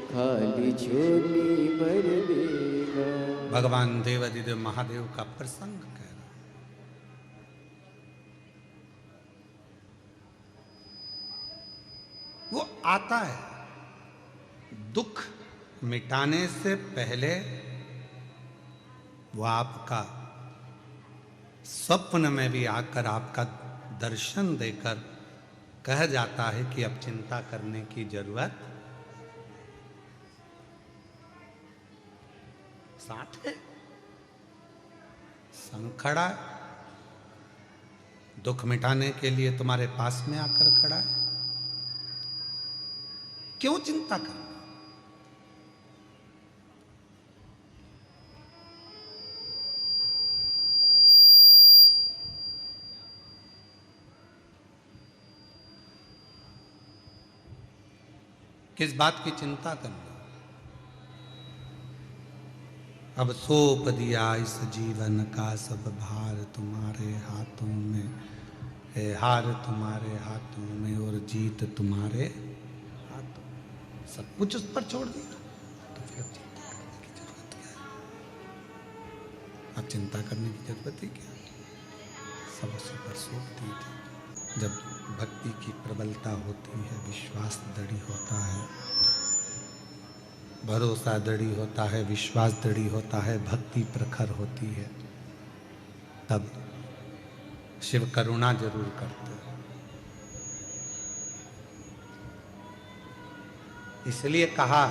खाली झोली भर देगा। भगवान देवादिदेव महादेव का प्रसंग कह रहा। वो आता है, दुख मिटाने से पहले वो आपका स्वप्न में भी आकर आपका दर्शन देकर कह जाता है कि अब चिंता करने की जरूरत साथ है, संग खड़ा है, दुख मिटाने के लिए तुम्हारे पास में आकर खड़ा है, क्यों चिंता करना? किस बात की चिंता करना? अब सौंप दिया इस जीवन का सब भार तुम्हारे हाथों में है, हार तुम्हारे हाथों में और जीत तुम्हारे हाथों में। सब कुछ उस पर छोड़ दिया तो फिर अब चिंता करने की जरूरत है क्या? सब उसी पर सौंप दी थी। जब भक्ति की प्रबलता होती है, विश्वास दृढ़ होता है, भरोसा दृढ़ होता है, विश्वास दृढ़ होता है, भक्ति प्रखर होती है, तब शिव करुणा जरूर करते हैं। इसलिए कहा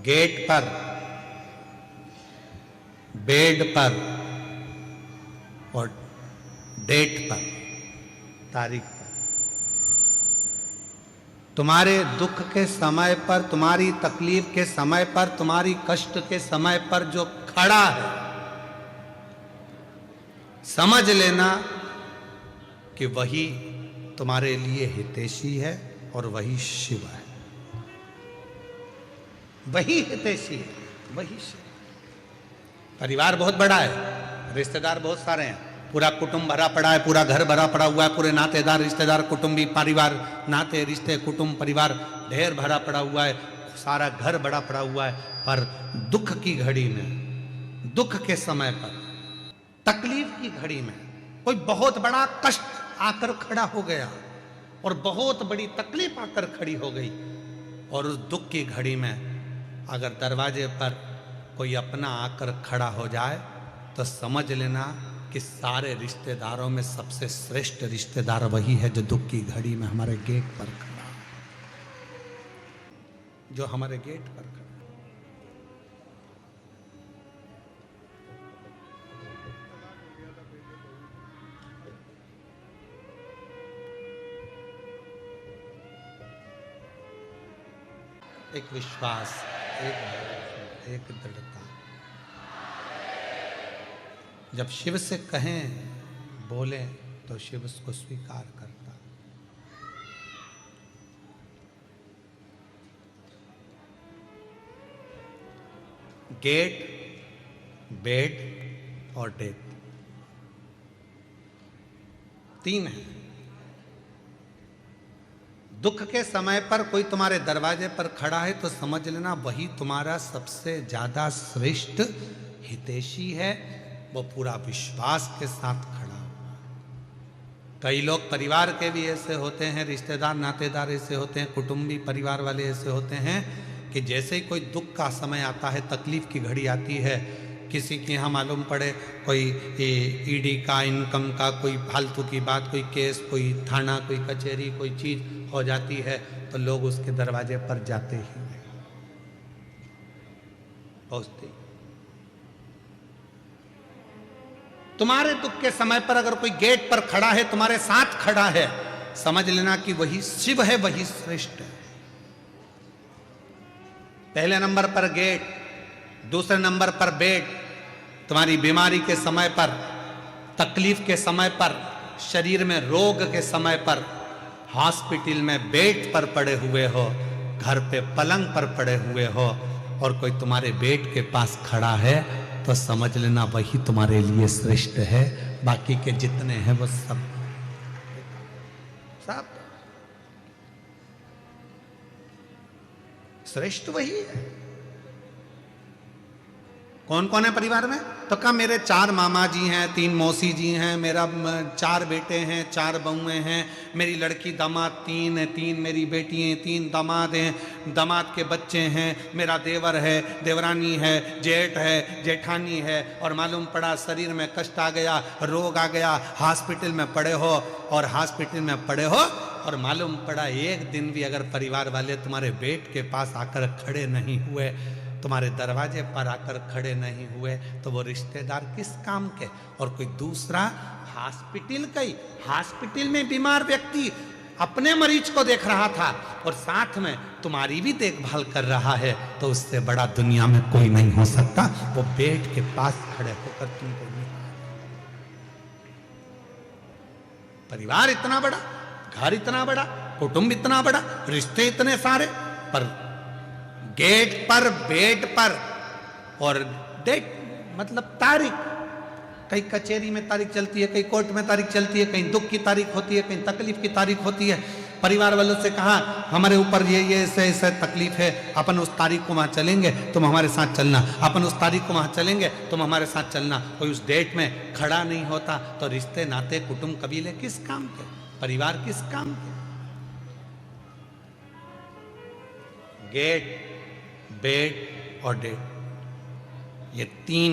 गेट पर, बेड पर और डेट पर, तारीख पर, तुम्हारे दुख के समय पर, तुम्हारी तकलीफ के समय पर, तुम्हारी कष्ट के समय पर जो खड़ा है, समझ लेना कि वही तुम्हारे लिए हितैषी है और वही शिव है। वही हितैषी है, वही शिव। परिवार बहुत बड़ा है, रिश्तेदार बहुत सारे हैं, पूरा कुटुंब भरा पड़ा है, पूरा घर भरा पड़ा हुआ है, पूरे नातेदार, रिश्तेदार, कुटुंबी, परिवार, नाते, रिश्ते, कुटुंब, परिवार ढेर भरा पड़ा हुआ है, सारा घर बड़ा पड़ा हुआ है। पर दुख की घड़ी में, दुख के समय पर, तकलीफ की घड़ी में कोई बहुत बड़ा कष्ट आकर खड़ा हो गया और बहुत बड़ी तकलीफ आकर खड़ी हो गई, और उस दुख की घड़ी में अगर दरवाजे पर कोई अपना आकर खड़ा हो जाए तो समझ लेना कि सारे रिश्तेदारों में सबसे श्रेष्ठ रिश्तेदार वही है जो दुख की घड़ी में हमारे गेट पर खड़ा, जो हमारे गेट पर खड़ा। एक विश्वास, एक दृढ़ता। जब शिव से कहें, बोले, तो शिव उसको स्वीकार करता। गेट, बेड और डेथ, तीन है। दुख के समय पर कोई तुम्हारे दरवाजे पर खड़ा है तो समझ लेना वही तुम्हारा सबसे ज्यादा श्रेष्ठ हितैषी है, वो पूरा विश्वास के साथ खड़ा हुआ। कई लोग परिवार के भी ऐसे होते हैं, रिश्तेदार नातेदार ऐसे होते हैं, कुटुंबी परिवार वाले ऐसे होते हैं कि जैसे ही कोई दुख का समय आता है, तकलीफ की घड़ी आती है, किसी के यहाँ मालूम पड़े कोई ईडी का, इनकम का कोई फालतू की बात, कोई केस, कोई थाना, कोई कचहरी, कोई चीज हो जाती है, तो लोग उसके दरवाजे पर जाते ही पहुंचते। तुम्हारे दुख के समय पर अगर कोई गेट पर खड़ा है, तुम्हारे साथ खड़ा है, समझ लेना कि वही शिव है, वही श्रेष्ठ है। पहले नंबर पर गेट, दूसरे नंबर पर बेड। तुम्हारी बीमारी के समय पर, तकलीफ के समय पर, शरीर में रोग के समय पर, हॉस्पिटल में बेड पर पड़े हुए हो, घर पे पलंग पर पड़े हुए हो, और कोई तुम्हारे बेड के पास खड़ा है, तो समझ लेना वही तुम्हारे लिए श्रेष्ठ है। बाकी के जितने हैं वो सब श्रेष्ठ वही है। कौन कौन है परिवार में? तो कहा मेरे 4 मामा जी हैं, 3 मौसी जी हैं, मेरा 4 बेटे हैं, 4 बहुएं हैं, मेरी लड़की दामाद 3 है, 3 मेरी बेटी हैं, 3 दामाद हैं, दामाद के बच्चे हैं, मेरा देवर है, देवरानी है, जेठ है, जेठानी है, और मालूम पड़ा शरीर में कष्ट आ गया, रोग आ गया, हॉस्पिटल में पड़े हो, और हॉस्पिटल में पड़े हो, और मालूम पड़ा एक दिन भी अगर परिवार वाले तुम्हारे बेड के पास आकर खड़े नहीं हुए, तुम्हारे दरवाजे पर आकर खड़े नहीं हुए, तो वो रिश्तेदार किस काम के? और कोई दूसरा हॉस्पिटल में बीमार व्यक्ति अपने मरीज को देख रहा था और साथ में तुम्हारी भी देखभाल कर रहा है, तो उससे बड़ा दुनिया में कोई नहीं हो सकता। वो बेड के पास खड़े होकर तुमको नहीं। परिवार इतना बड़ा, घर इतना बड़ा, कुटुंब इतना बड़ा, रिश्ते इतने सारे, पर गेट पर, बेड पर और डेट मतलब तारीख, कहीं कचहरी में तारीख चलती है, कहीं कोर्ट में तारीख चलती है, कहीं दुख की तारीख होती है, कहीं तकलीफ की तारीख होती है, परिवार वालों से कहा हमारे ऊपर ये ऐसे ऐसे तकलीफ है, अपन उस तारीख को वहां चलेंगे, तुम हमारे साथ चलना, अपन उस तारीख को वहां चलेंगे, तुम हमारे साथ चलना। कोई उस डेट में खड़ा नहीं होता तो रिश्ते नाते कुटुंब कबीले किस काम के, परिवार किस काम के। गेट, बेट और डेट, ये तीन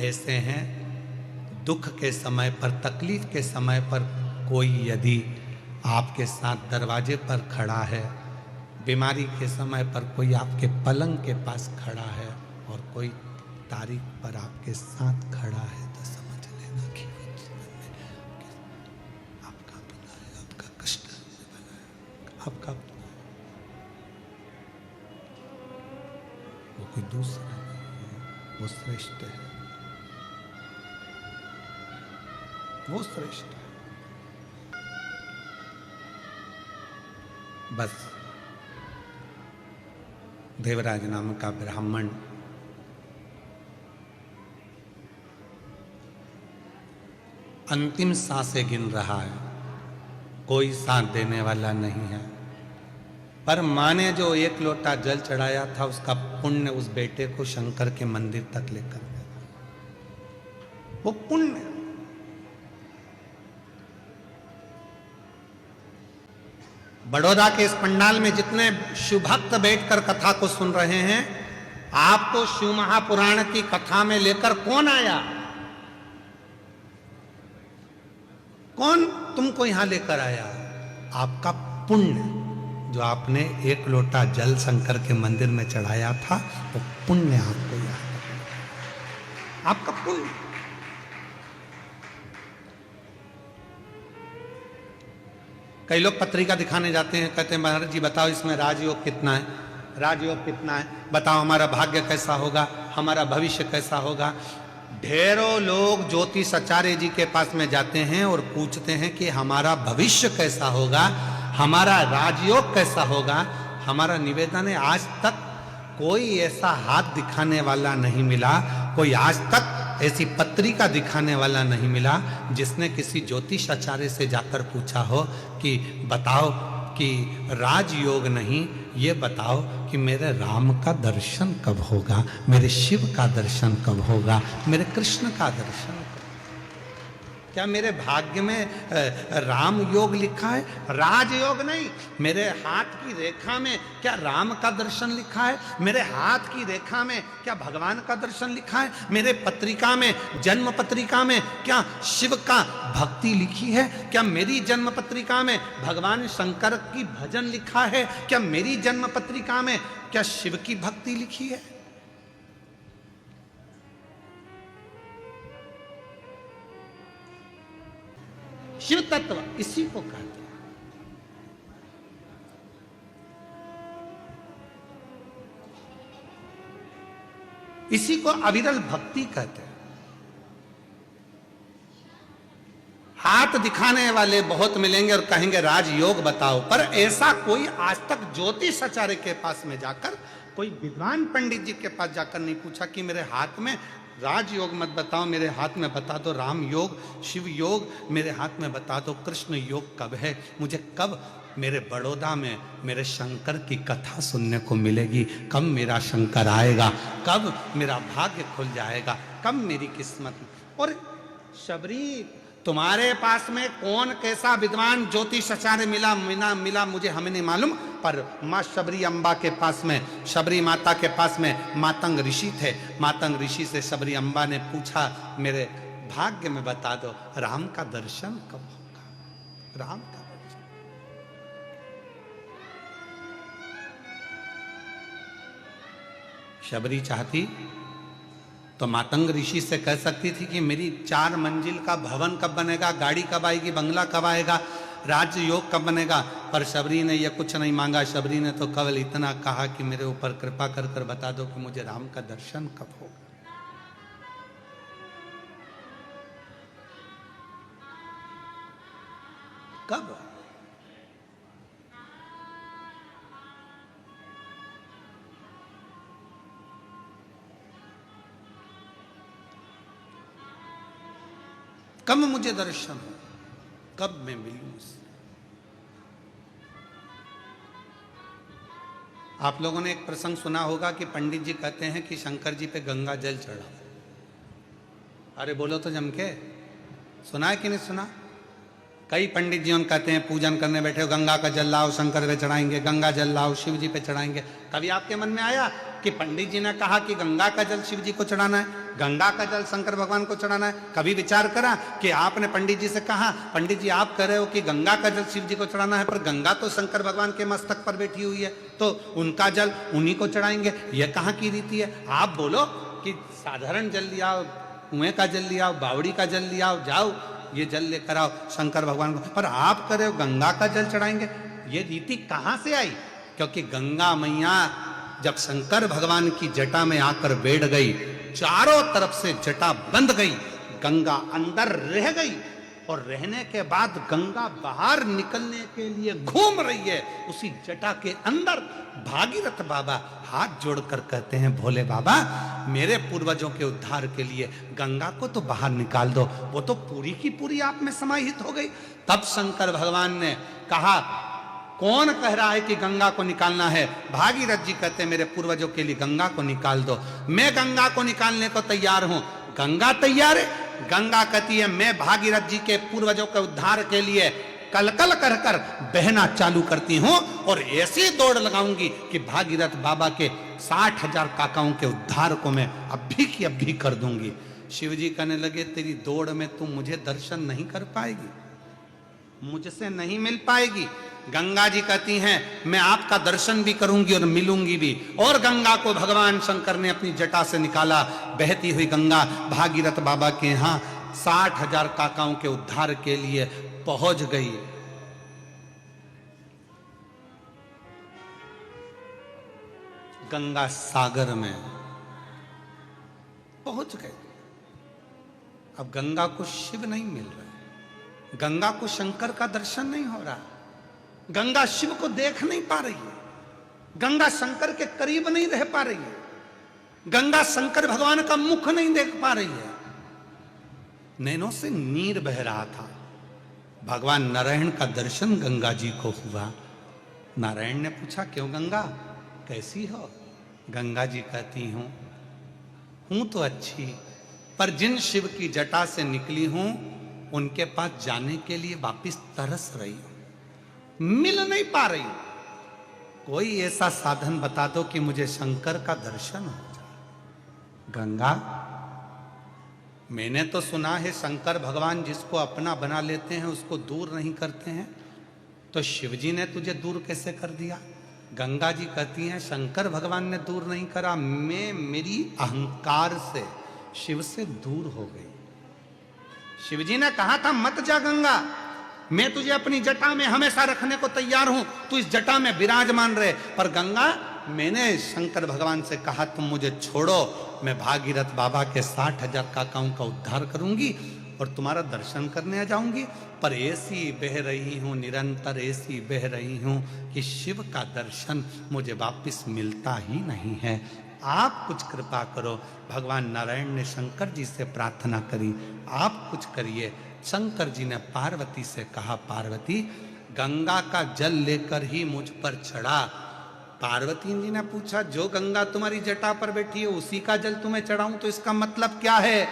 ऐसे हैं। दुख के समय पर, तकलीफ के समय पर कोई यदि आपके साथ दरवाजे पर खड़ा है, बीमारी के समय पर कोई आपके पलंग के पास खड़ा है और कोई तारीख पर आपके साथ खड़ा है, तो समझ लेना कि वो जीवन में आपका अपना है, आपका कष्ट बना है, आपका अपना है। वो कोई दूसरा नहीं है, वो श्रेष्ठ है, वो श्रेष्ठ है। बस देवराज नाम का ब्राह्मण अंतिम सांसें गिन रहा है, कोई साथ देने वाला नहीं है, पर माँ ने जो 1 लोटा जल चढ़ाया था उसका पुण्य उस बेटे को शंकर के मंदिर तक लेकर गया। वो पुण्य, बड़ौदा के इस पंडाल में जितने शिव भक्त बैठकर कथा को सुन रहे हैं, आपको शिव महापुराण की कथा में लेकर कौन आया? कौन तुमको यहां लेकर आया? आपका पुण्य, जो आपने 1 लोटा जल शंकर के मंदिर में चढ़ाया था, वो पुण्य आपको याद रखना, आपका पुण्य। कई लोग पत्रिका दिखाने जाते हैं, कहते हैं महाराज जी बताओ इसमें राजयोग कितना है, राजयोग कितना है, बताओ हमारा भाग्य कैसा होगा, हमारा भविष्य कैसा होगा। ढेरों लोग ज्योतिषाचार्य जी के पास में जाते हैं और पूछते हैं कि हमारा भविष्य कैसा होगा, हमारा राजयोग कैसा होगा। हमारा निवेदन है, आज तक कोई ऐसा हाथ दिखाने वाला नहीं मिला, कोई आज तक ऐसी पत्रिका दिखाने वाला नहीं मिला जिसने किसी ज्योतिष आचार्य से जाकर पूछा हो कि बताओ कि राजयोग नहीं, ये बताओ कि मेरे राम का दर्शन कब होगा, मेरे शिव का दर्शन कब होगा, मेरे कृष्ण का दर्शन कब? क्या मेरे भाग्य में राम योग लिखा है? राजयोग नहीं। मेरे हाथ की रेखा में क्या राम का दर्शन लिखा है? मेरे हाथ की रेखा में क्या भगवान का दर्शन लिखा है? मेरे पत्रिका में, जन्म पत्रिका में क्या शिव का भक्ति लिखी है? क्या मेरी जन्म पत्रिका में भगवान शंकर की भजन लिखा है? क्या मेरी जन्म पत्रिका में क्या शिव की भक्ति लिखी है? शिव तत्व इसी को कहते हैं। इसी को अविरल भक्ति कहते हैं। हाथ दिखाने वाले बहुत मिलेंगे और कहेंगे राजयोग बताओ, पर ऐसा कोई आज तक ज्योतिष आचार्य के पास में जाकर, कोई विद्वान पंडित जी के पास जाकर नहीं पूछा कि मेरे हाथ में राजयोग मत बताओ, मेरे हाथ में बता दो राम योग, शिव योग, मेरे हाथ में बता दो कृष्ण योग कब है, मुझे कब मेरे बड़ौदा में मेरे शंकर की कथा सुनने को मिलेगी, कब मेरा शंकर आएगा, कब मेरा भाग्य खुल जाएगा, कब मेरी किस्मत। और शबरी, तुम्हारे पास में कौन कैसा विद्वान ज्योतिष आचार्य मिला मुझे हमें नहीं मालूम, पर माँ शबरी अम्बा के पास में, शबरी माता के पास में मातंग ऋषि थे। मातंग ऋषि से शबरी अम्बा ने पूछा मेरे भाग्य में बता दो राम का दर्शन कब होगा, राम का दर्शन। शबरी चाहती तो मातंग ऋषि से कह सकती थी कि मेरी 4 मंजिल का भवन कब बनेगा, गाड़ी कब आएगी, बंगला कब आएगा, राज्य योग कब बनेगा। पर शबरी ने यह कुछ नहीं मांगा। शबरी ने तो केवल इतना कहा कि मेरे ऊपर कृपा कर कर बता दो कि मुझे राम का दर्शन कब होगा। कब? कब मुझे दर्शन हो, कब मैं मिलूं उससे। आप लोगों ने एक प्रसंग सुना होगा कि पंडित जी कहते हैं कि शंकर जी पे गंगा जल चढ़ाओ। अरे बोलो तो जम के, सुना है कि नहीं सुना? कई पंडित जी हम कहते हैं पूजन करने बैठे हो, गंगा का जल लाओ शंकर पे चढ़ाएंगे, गंगा जल लाओ शिव जी पे चढ़ाएंगे। कभी आपके मन में आया कि पंडित जी ने कहा कि गंगा का जल शिव जी को चढ़ाना है, गंगा का जल शंकर भगवान को चढ़ाना है? कभी विचार करा कि आपने पंडित जी से कहा, पंडित जी आप कह रहे हो कि गंगा का जल शिव जी को चढ़ाना है, पर गंगा तो शंकर भगवान के मस्तक पर बैठी हुई है, तो उनका जल उन्हीं को चढ़ाएंगे, यह कहाँ की रीति है? आप बोलो कि साधारण जल लिया, कुएं का जल लिया, बावड़ी का जल लिया, जाओ ये जल लेकर आओ शंकर भगवान को, पर आप कह रहे हो गंगा का जल चढ़ाएंगे। ये रीति कहां से आई? क्योंकि गंगा मैया जब शंकर भगवान की जटा में आकर बैठ गई, चारों तरफ से जटा बंद गई, गंगा अंदर रह गई, और रहने के बाद गंगा बाहर निकलने के लिए घूम रही है उसी जटा के अंदर। भागीरथ बाबा हाथ जोड़कर कहते हैं, भोले बाबा मेरे पूर्वजों के उद्धार के लिए गंगा को तो बाहर निकाल दो, वो तो पूरी की पूरी आप में समाहित हो गई। तब शंकर भगवान ने कहा, कौन कह रहा है कि गंगा को निकालना है? भागीरथ जी कहते हैं, मेरे पूर्वजों के लिए गंगा को निकाल दो, मैं गंगा को निकालने को तैयार हूं। गंगा तैयार है? गंगा कहती है, मैं भागीरथ जी के पूर्वजों के उद्धार के लिए कलकल कर कर बहना चालू करती हूं, और ऐसी दौड़ लगाऊंगी कि भागीरथ बाबा के 60,000 काकाओं के उद्धार को मैं अभी की अभी कर दूंगी। शिव जी कहने लगे, तेरी दौड़ में तू मुझे दर्शन नहीं कर पाएगी, मुझसे नहीं मिल पाएगी। गंगा जी कहती हैं, मैं आपका दर्शन भी करूंगी और मिलूंगी भी। और गंगा को भगवान शंकर ने अपनी जटा से निकाला। बहती हुई गंगा भागीरथ बाबा के यहां 60,000 काकाओं के उद्धार के लिए पहुंच गई। गंगा सागर में पहुंच गए। अब गंगा को शिव नहीं मिल रहा, गंगा को शंकर का दर्शन नहीं हो रहा, गंगा शिव को देख नहीं पा रही है, गंगा शंकर के करीब नहीं रह पा रही है, गंगा शंकर भगवान का मुख नहीं देख पा रही है। नैनों से नीर बह रहा था। भगवान नारायण का दर्शन गंगा जी को हुआ। नारायण ने पूछा, क्यों गंगा कैसी हो? गंगा जी कहती हूं तो अच्छी, पर जिन शिव की जटा से निकली हूं उनके पास जाने के लिए वापिस तरस रही हूं, मिल नहीं पा रही हूं। कोई ऐसा साधन बता दो कि मुझे शंकर का दर्शन हो जाए। गंगा, मैंने तो सुना है शंकर भगवान जिसको अपना बना लेते हैं उसको दूर नहीं करते हैं, तो शिवजी ने तुझे दूर कैसे कर दिया? गंगा जी कहती हैं, शंकर भगवान ने दूर नहीं करा, मैं मेरी अहंकार से शिव से दूर हो गई। शिवजी ने कहा था, मत जा गंगा, मैं तुझे अपनी जटा में हमेशा रखने को तैयार हूं, तू इस जटा में विराजमान रहे। पर गंगा, मैंने शंकर भगवान से कहा, तुम मुझे छोड़ो, मैं भागीरथ बाबा के 60,000 काकाओं का उद्धार करूंगी और तुम्हारा दर्शन करने आ जाऊंगी। पर ऐसी बह रही हूं, निरंतर ऐसी बह रही हूं कि शिव का दर्शन मुझे वापिस मिलता ही नहीं है। आप कुछ कृपा करो। भगवान नारायण ने शंकर जी से प्रार्थना करी, आप कुछ करिए। शंकर जी ने पार्वती से कहा, पार्वती गंगा का जल लेकर ही मुझ पर चढ़ा। पार्वती जी ने पूछा, जो गंगा तुम्हारी जटा पर बैठी है उसी का जल तुम्हें चढ़ाऊं, तो इसका मतलब क्या है?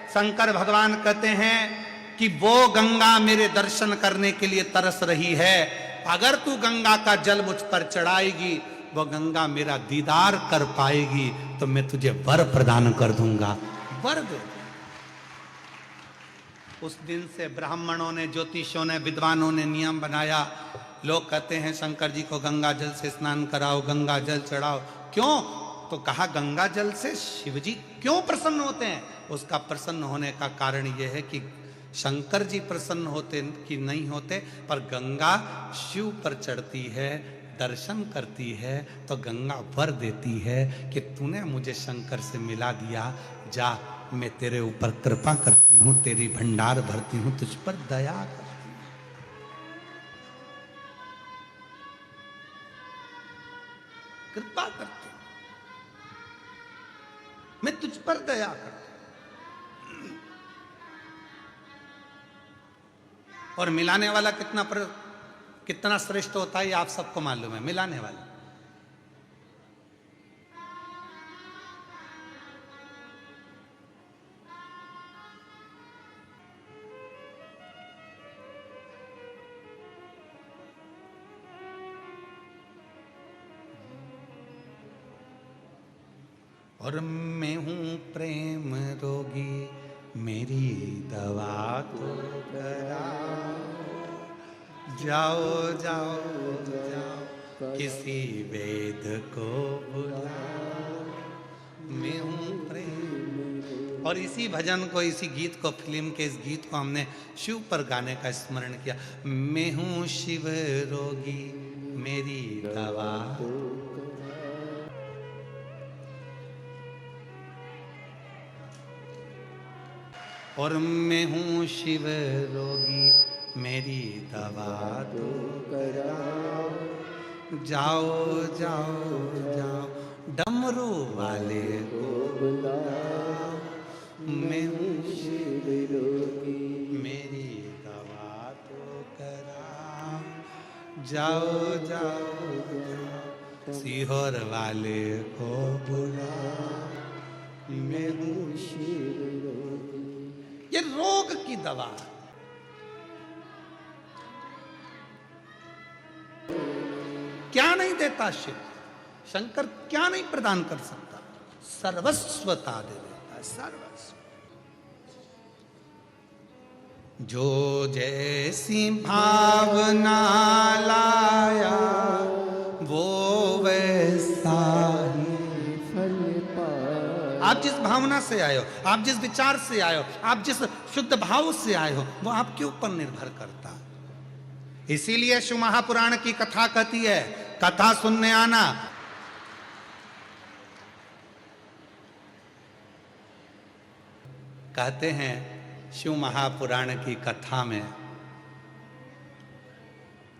शंकर भगवान कहते हैं कि वो गंगा मेरे दर्शन करने के लिए तरस रही है। अगर तू गंगा का जल मुझ पर चढ़ाएगी, वो गंगा मेरा दीदार कर पाएगी, तो मैं तुझे वर प्रदान कर दूंगा। वर दे। उस दिन से ब्राह्मणों ने, ज्योतिषों ने, विद्वानों ने नियम बनाया। लोग कहते हैं शंकर जी को गंगा जल से स्नान कराओ, गंगा जल चढ़ाओ। क्यों? तो कहा, गंगा जल से शिव जी क्यों प्रसन्न होते हैं? उसका प्रसन्न होने का कारण यह है कि शंकर जी प्रसन्न होते कि नहीं होते, पर गंगा शिव पर चढ़ती है, दर्शन करती है, तो गंगा वर देती है कि तूने मुझे शंकर से मिला दिया, जा मैं तेरे ऊपर कृपा करती हूं, तेरी भंडार भरती हूं, तुझ पर दया करती हूं। कृपा करती हूं, मैं तुझ पर दया करती हूं। और मिलाने वाला कितना श्रेष्ठ होता है, ये आप सबको मालूम है। मिलाने वाला और मैं हूँ प्रेम रोगी, मेरी दवा तो कराओ। जाओ जाओ जाओ किसी वेद को बुलाओ, मैं हूँ प्रेम। और इसी भजन को, इसी गीत को, फिल्म के इस गीत को हमने शिव पर गाने का स्मरण किया। मैं हूँ शिव रोगी, मेरी दवा। और मैं हूँ शिव रोगी, मेरी दवा तो कराओ। जाओ जाओ जाओ डमरू वाले को बुलाओ, मैं हूँ शिव रोगी, मेरी दवा तो कराओ। जाओ जाओ जाओ सीहोर वाले को बुलाओ, मैं हूँ शिव रोगी। ये रोग की दवा है। क्या नहीं देता शिव? शंकर क्या नहीं प्रदान कर सकता? सर्वस्वता दे देता है, सर्वस्व। जो जैसी भावना लाया वो वैसा ही फल पाया। आप जिस भावना से आए हो, आप जिस विचार से आए हो, आप जिस शुद्ध भाव से आए हो, वो आपके ऊपर निर्भर करता है। इसीलिए शिव महापुराण की कथा कहती है, कथा सुनने आना। कहते हैं शिव महापुराण की कथा में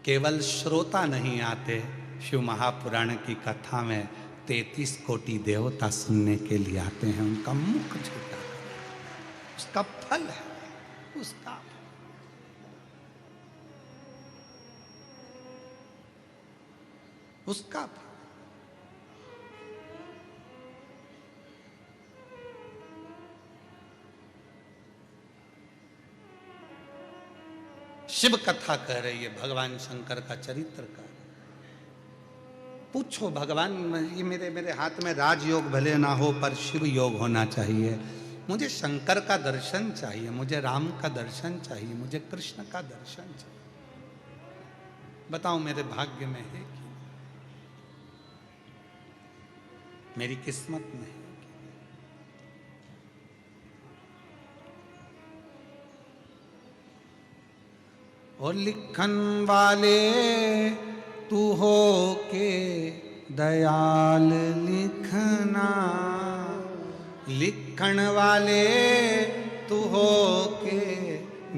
केवल श्रोता नहीं आते, शिव महापुराण की कथा में 33 कोटि देवता सुनने के लिए आते हैं। उनका मुख झुका, उसका फल है, उसका उसका शिव कथा कह रही है भगवान शंकर का चरित्र का। पूछो भगवान, ये मेरे हाथ में राजयोग भले ना हो पर शिव योग होना चाहिए। मुझे शंकर का दर्शन चाहिए, मुझे राम का दर्शन चाहिए, मुझे कृष्ण का दर्शन चाहिए। बताओ मेरे भाग्य में है कि मेरी किस्मत में है? और लिखन वाले तू हो के दयाल लिखना, लिखन वाले तू हो के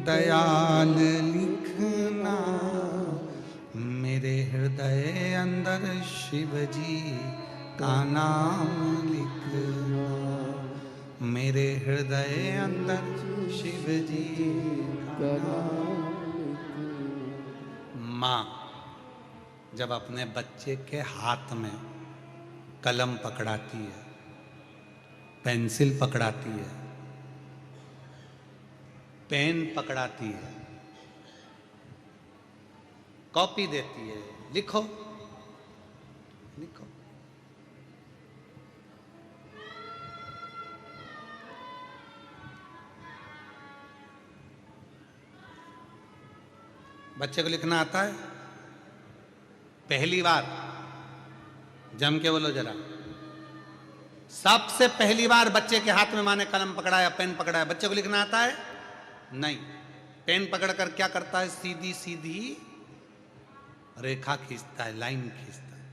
दयाल लिखना। मेरे हृदय अंदर शिव जी का नाम लिखना, मेरे हृदय अंदर शिव जी का नाम। माँ जब अपने बच्चे के हाथ में कलम पकड़ाती है, पेंसिल पकड़ाती है, पेन पकड़ाती है, कॉपी देती है, लिखो लिखो, बच्चे को लिखना आता है? पहली बार जम के बोलो जरा, सबसे पहली बार बच्चे के हाथ में माँ ने कलम पकड़ाया, पेन पकड़ाया, बच्चे को लिखना आता है? नहीं। पेन पकड़कर क्या करता है? सीधी सीधी रेखा खींचता है, लाइन खींचता है,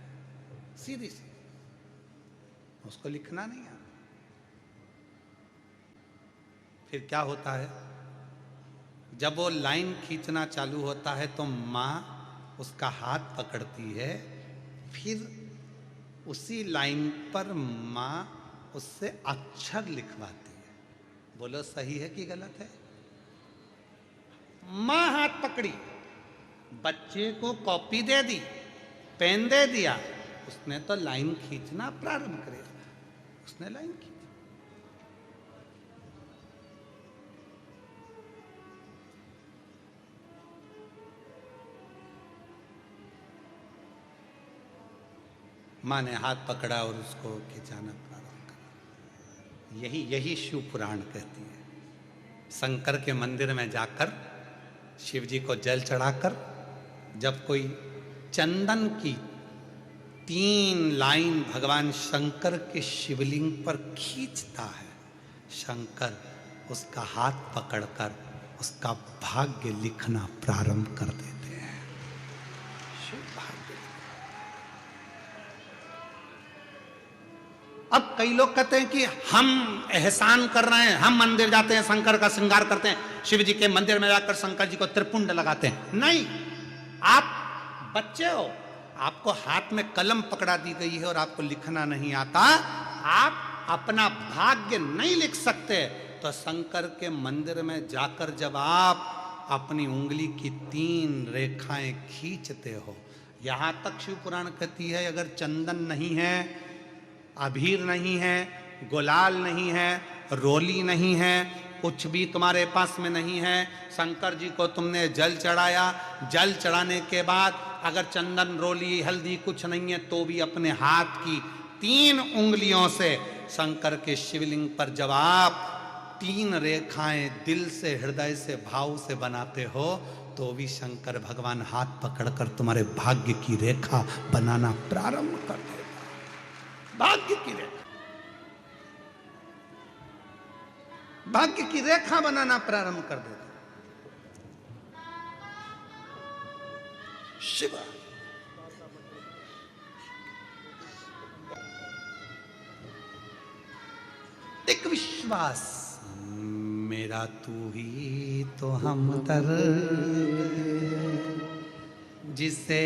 सीधी सीधी। उसको लिखना नहीं आता। फिर क्या होता है? जब वो लाइन खींचना चालू होता है तो माँ उसका हाथ पकड़ती है, फिर उसी लाइन पर माँ उससे अक्षर लिखवाती है। बोलो सही है कि गलत है? माँ हाथ पकड़ी, बच्चे को कॉपी दे दी, पेन दे दिया, उसने तो लाइन खींचना प्रारंभ करे, उसने लाइन खींची। माँ ने हाथ पकड़ा और उसको खिंचाना प्रारंभ करा। यही शिव पुराण कहती है। शंकर के मंदिर में जाकर शिव जी को जल चढ़ाकर जब कोई चंदन की 3 लाइन भगवान शंकर के शिवलिंग पर खींचता है, शंकर उसका हाथ पकड़कर उसका भाग्य लिखना प्रारंभ कर देते हैं। शिव भाग्य। अब कई लोग कहते हैं कि हम एहसान कर रहे हैं, हम मंदिर जाते हैं, शंकर का श्रृंगार करते हैं, शिव जी के मंदिर में जाकर शंकर जी को त्रिपुंड लगाते हैं। नहीं, आप बच्चे हो, आपको हाथ में कलम पकड़ा दी गई है और आपको लिखना नहीं आता, आप अपना भाग्य नहीं लिख सकते, तो शंकर के मंदिर में जाकर जब आप अपनी उंगली की 3 रेखाएं खींचते हो, यहां तक शिव पुराण कहती है अगर चंदन नहीं है, अबीर नहीं है, गुलाल नहीं है, रोली नहीं है, कुछ भी तुम्हारे पास में नहीं है, शंकर जी को तुमने जल चढ़ाया, जल चढ़ाने के बाद अगर चंदन रोली हल्दी कुछ नहीं है तो भी अपने हाथ की 3 उंगलियों से शंकर के शिवलिंग पर जब आप 3 रेखाएं दिल से हृदय से भाव से बनाते हो तो भी शंकर भगवान हाथ पकड़कर तुम्हारे भाग्य की रेखा बनाना प्रारंभ कर देगा। भाग्य की रेखा, भाग्य की रेखा बनाना प्रारंभ कर देता शिव। एक विश्वास, मेरा तू ही तो हमदर्द, जिसे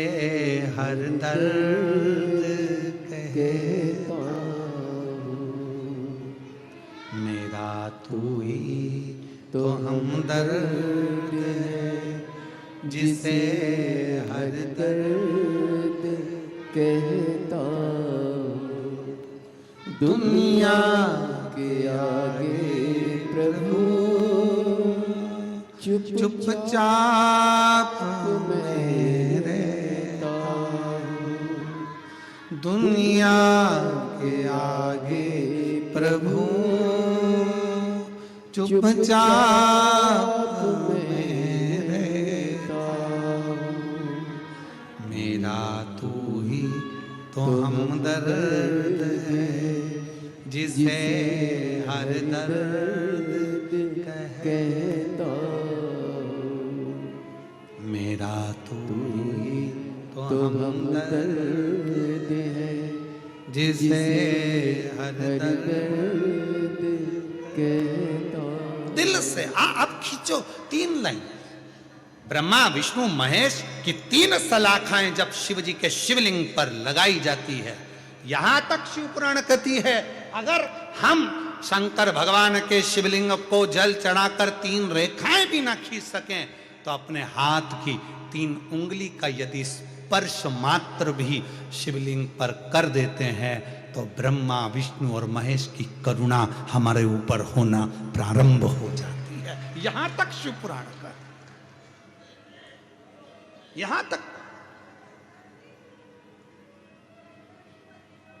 हर दर्द कहता हूँ, मेरा तू ही तो हमदर्द है, जिसे हर दर्द कहता दुनिया के आगे प्रभु चुपचाप मैं रहता हूँ, दुनिया के आगे प्रभु चुपचाप मैं रहता हूँ, मेरा तू ही तो हमदर्द है, जिसे हर दर्द कहता हूँ, मेरा तू ही तो हमदर्द है, जिसे हर दर्द कहता हूँ। दिल से आप खींचो 3 लाइन। ब्रह्मा विष्णु महेश की 3 सलाखाएं जब शिव जी के शिवलिंग पर लगाई जाती है, यहां तक शिव पुराण कहती है अगर हम शंकर भगवान के शिवलिंग को जल चढ़ाकर 3 रेखाएं भी ना खींच सकें तो अपने हाथ की 3 उंगली का यदि स्पर्श मात्र भी शिवलिंग पर कर देते हैं तो ब्रह्मा विष्णु और महेश की करुणा हमारे ऊपर होना प्रारंभ हो जाती है। यहां तक शिव पुराण का, यहां तक।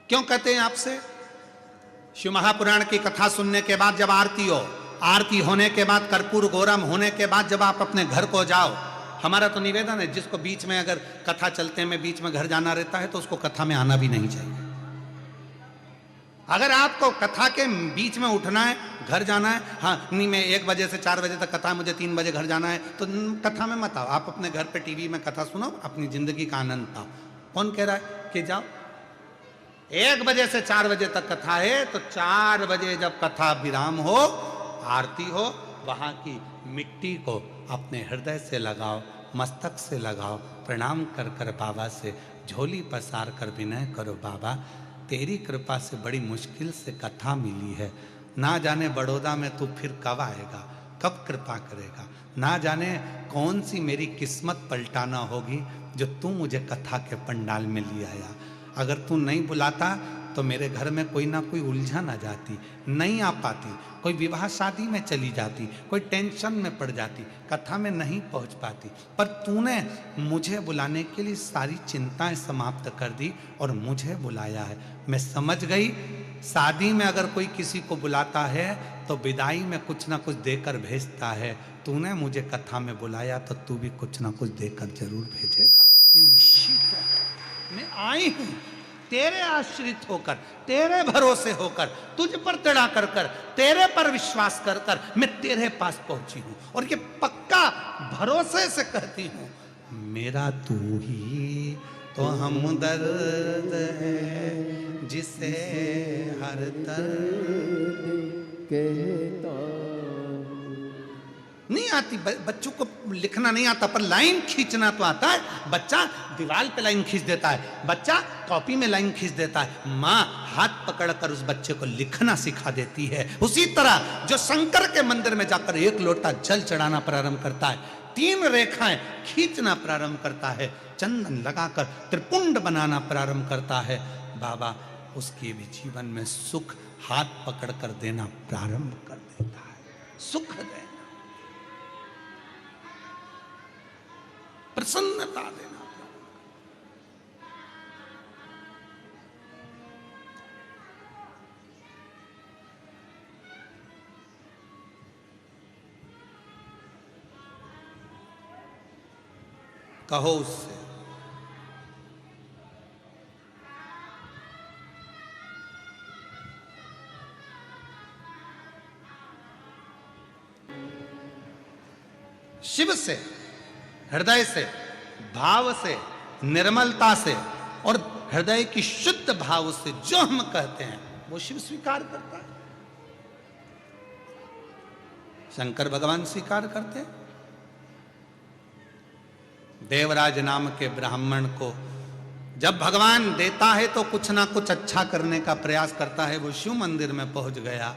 क्यों कहते हैं आपसे? शिव महापुराण की कथा सुनने के बाद जब आरती हो, आरती होने के बाद कर्पूर गौरम होने के बाद जब आप अपने घर को जाओ, हमारा तो निवेदन है जिसको बीच में अगर कथा चलते में बीच में घर जाना रहता है तो उसको कथा में आना भी नहीं चाहिए। अगर आपको कथा के बीच में उठना है, घर जाना है, हाँ नहीं मैं 1 बजे से 4 बजे तक कथा, मुझे 3 बजे घर जाना है, तो कथा में मत आओ। आप अपने घर पे टीवी में कथा सुनो, अपनी जिंदगी का आनंद पाओ। कौन कह रहा है कि जाओ? 1 बजे से 4 बजे तक कथा है तो 4 बजे जब कथा विराम हो, आरती हो, वहां की मिट्टी को अपने हृदय से लगाओ, मस्तक से लगाओ, प्रणाम कर कर बाबा से झोली पसार कर विनय करो, बाबा तेरी कृपा से बड़ी मुश्किल से कथा मिली है, ना जाने बड़ौदा में तू फिर कब आएगा, कब कृपा करेगा, ना जाने कौन सी मेरी किस्मत पलटाना होगी जो तू मुझे कथा के पंडाल में ले आया। अगर तू नहीं बुलाता तो मेरे घर में कोई ना कोई उलझन आ जाती, नहीं आ पाती, कोई विवाह शादी में चली जाती, कोई टेंशन में पड़ जाती, कथा में नहीं पहुंच पाती। पर तूने मुझे बुलाने के लिए सारी चिंताएं समाप्त कर दी और मुझे बुलाया है। मैं समझ गई शादी में अगर कोई किसी को बुलाता है तो विदाई में कुछ ना कुछ देकर भेजता है। तूने मुझे कथा में बुलाया तो तू भी कुछ ना कुछ देकर जरूर भेजेगा, ये निश्चित है। मैं आई हूं तेरे आश्रित होकर, तेरे भरोसे होकर, तुझ पर टिड़ा कर कर, तेरे पर विश्वास कर कर मैं तेरे पास पहुंची हूं। और ये पक्का भरोसे से कहती हूं, मेरा तू ही तो हमदर्द है जिसे हर दर्द कहता। नहीं आती, बच्चों को लिखना नहीं आता पर लाइन खींचना तो आता है। बच्चा दीवार पे लाइन खींच देता है, बच्चा कॉपी में लाइन खींच देता है, माँ हाथ पकड़कर उस बच्चे को लिखना सिखा देती है। उसी तरह जो शंकर के मंदिर में जाकर एक लोटा जल चढ़ाना प्रारंभ करता है, 3 रेखाएं खींचना प्रारंभ करता है, चंदन लगाकर त्रिपुंड बनाना प्रारंभ करता है, बाबा उसके भी जीवन में सुख हाथ पकड़कर देना प्रारंभ कर देता है। सुख देना, प्रसन्नता देना। कहो उससे शिव से, हृदय से, भाव से, निर्मलता से और हृदय की शुद्ध भाव से जो हम कहते हैं वो शिव स्वीकार करता है, शंकर भगवान स्वीकार करते हैं। देवराज नाम के ब्राह्मण को जब भगवान देता है तो कुछ ना कुछ अच्छा करने का प्रयास करता है। वो शिव मंदिर में पहुंच गया,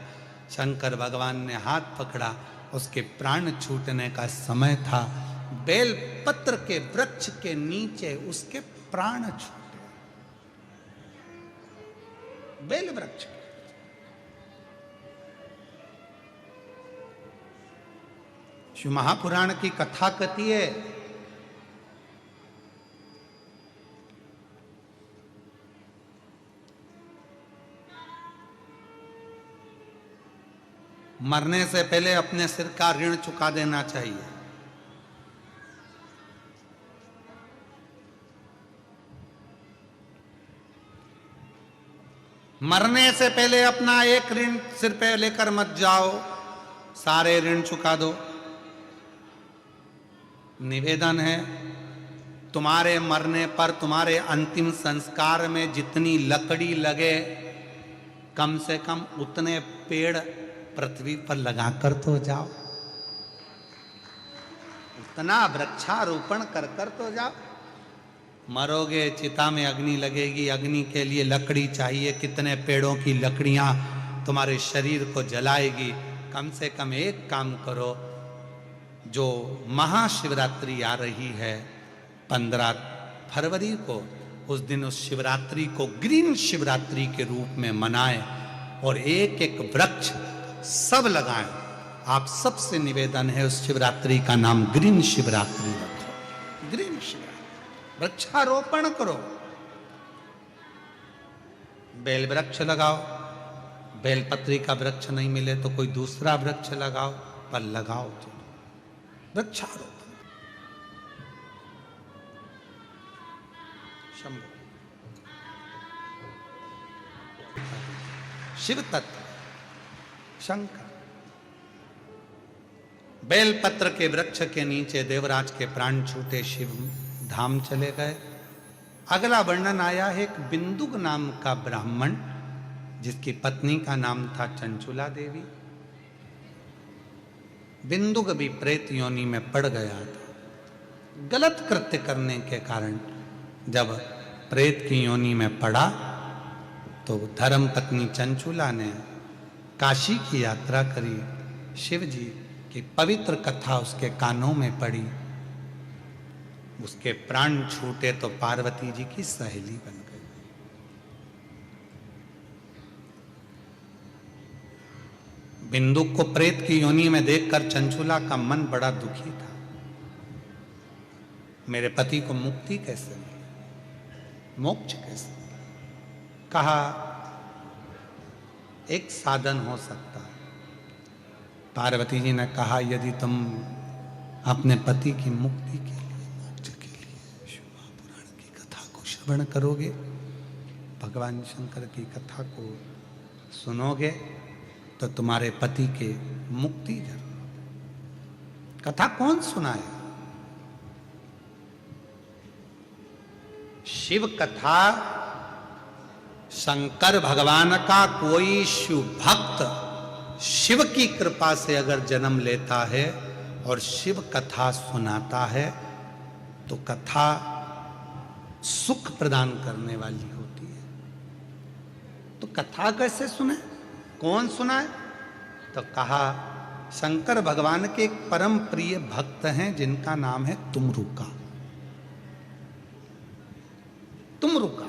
शंकर भगवान ने हाथ पकड़ा, उसके प्राण छूटने का समय था। बेल पत्र के वृक्ष के नीचे उसके प्राण छूटे, बेल वृक्ष। शिव महापुराण की कथा कहती है, मरने से पहले अपने सिर का ऋण चुका देना चाहिए। मरने से पहले अपना एक ऋण सिर पे लेकर मत जाओ, सारे ऋण चुका दो। निवेदन है, तुम्हारे मरने पर तुम्हारे अंतिम संस्कार में जितनी लकड़ी लगे कम से कम उतने पेड़ पृथ्वी पर लगाकर तो जाओ, उतना वृक्षारोपण कर कर तो जाओ। मरोगे चिता में अग्नि लगेगी, अग्नि के लिए लकड़ी चाहिए, कितने पेड़ों की लकड़ियां तुम्हारे शरीर को जलाएगी। कम से कम एक काम करो, जो महाशिवरात्रि आ रही है 15 फरवरी को, उस दिन उस शिवरात्रि को ग्रीन शिवरात्रि के रूप में मनाएं और एक एक वृक्ष सब लगाएं। आप सबसे निवेदन है उस शिवरात्रि का नाम ग्रीन शिवरात्रि रखो, ग्रीन शिवरात्रि, वृक्षारोपण करो। बेल वृक्ष लगाओ, बेलपत्री का वृक्ष नहीं मिले तो कोई दूसरा वृक्ष लगाओ, पर लगाओ तो वृक्षारोपण। शंभु शिव तत्व शंकर। बेलपत्र के वृक्ष के नीचे देवराज के प्राण छूटे, शिव धाम चले गए। अगला वर्णन आया है एक बिंदुक नाम का ब्राह्मण, जिसकी पत्नी का नाम था चंचुला देवी। बिंदुक भी प्रेत योनि में पड़ गया था। गलत कृत्य करने के कारण जब प्रेत की योनि में पड़ा तो धर्म पत्नी चंचुला ने काशी की यात्रा करी। शिव जी की पवित्र कथा उसके कानों में पड़ी, उसके प्राण छूटे तो पार्वती जी की सहेली बन गई। बिंदु को प्रेत की योनि में देखकर चंचुला का मन बड़ा दुखी था। मेरे पति को मुक्ति कैसे मिले, मोक्ष कैसे मिले? कहा एक साधन हो सकता है। पार्वती जी ने कहा यदि तुम अपने पति की मुक्ति के लिए, मोक्ष के लिए शिव महापुराण की कथा को श्रवण करोगे, भगवान शंकर की कथा को सुनोगे, तो तुम्हारे पति के मुक्ति जरूर। कथा कौन सुनाए? शिव कथा शंकर भगवान का कोई शिव भक्त शिव की कृपा से अगर जन्म लेता है और शिव कथा सुनाता है तो कथा सुख प्रदान करने वाली होती है। तो कथा कैसे सुने, कौन सुनाए? तो कहा शंकर भगवान के एक परम प्रिय भक्त हैं जिनका नाम है तुमरुका। तुमरुका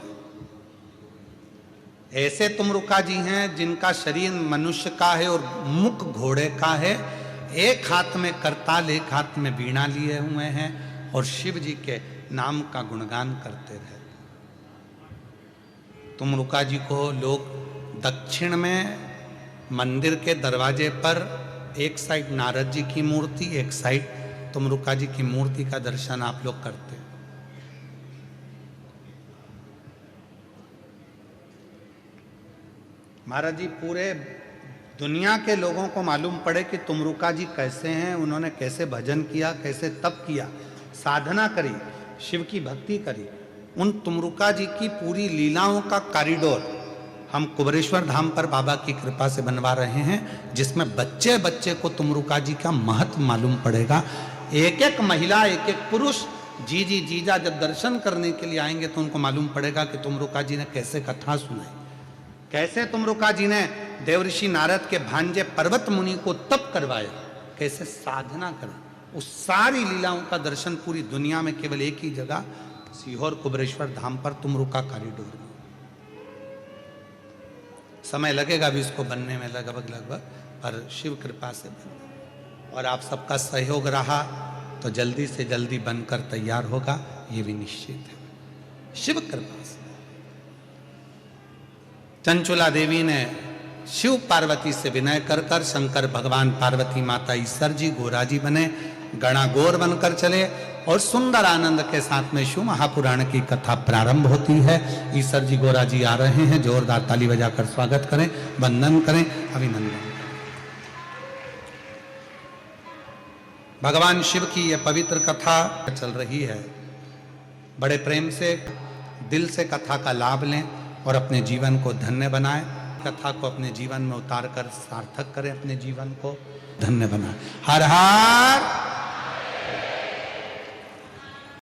ऐसे तुमरुका जी हैं जिनका शरीर मनुष्य का है और मुख घोड़े का है। एक हाथ में करताल, एक हाथ में वीणा लिए हुए हैं और शिव जी के नाम का गुणगान करते रहते। तुमरुका जी को लोग दक्षिण में मंदिर के दरवाजे पर एक साइड नारद जी की मूर्ति, एक साइड तुमरुका जी की मूर्ति का दर्शन आप लोग करते हैं। महाराज जी पूरे दुनिया के लोगों को मालूम पड़े कि तुमरुका जी कैसे हैं, उन्होंने कैसे भजन किया, कैसे तप किया, साधना करी, शिव की भक्ति करी। उन तुमरुका जी की पूरी लीलाओं का कॉरिडोर हम कुबरेश्वर धाम पर बाबा की कृपा से बनवा रहे हैं, जिसमें बच्चे बच्चे को तुमरुका जी का महत्व मालूम पड़ेगा। एक एक महिला, एक एक पुरुष, जीजी जीजा जब दर्शन करने के लिए आएंगे तो उनको मालूम पड़ेगा कि तुमरुका जी ने कैसे कथा सुनाई, कैसे तुमरुका जी ने देवऋषि नारद के भांजे पर्वत मुनि को तप करवाया, कैसे साधना करा। उस सारी लीलाओं का दर्शन पूरी दुनिया में केवल एक ही जगह सीहोर कुबरेश्वर धाम पर तुमरुका कॉरिडोर में। समय लगेगा भी इसको बनने में लगभग, पर शिव कृपा से बन, और आप सबका सहयोग रहा तो जल्दी से जल्दी बनकर तैयार होगा, ये भी निश्चित है शिव कृपा से। चंचुला देवी ने शिव पार्वती से विनय कर कर शंकर भगवान, पार्वती माता, ईश्वर जी, गोरा जी बने, गणागोर बनकर चले और सुंदर आनंद के साथ में शिव महापुराण की कथा प्रारंभ होती है। ईश्वर जी, गोरा जी आ रहे हैं, जोरदार ताली बजाकर स्वागत करें, वंदन करें, अभिनंदन। भगवान शिव की यह पवित्र कथा चल रही है। बड़े प्रेम से, दिल से कथा का लाभ लें और अपने जीवन को धन्य बनाएं। कथा को अपने जीवन में उतार कर सार्थक करें, अपने जीवन को धन्य बनाएं। हर हर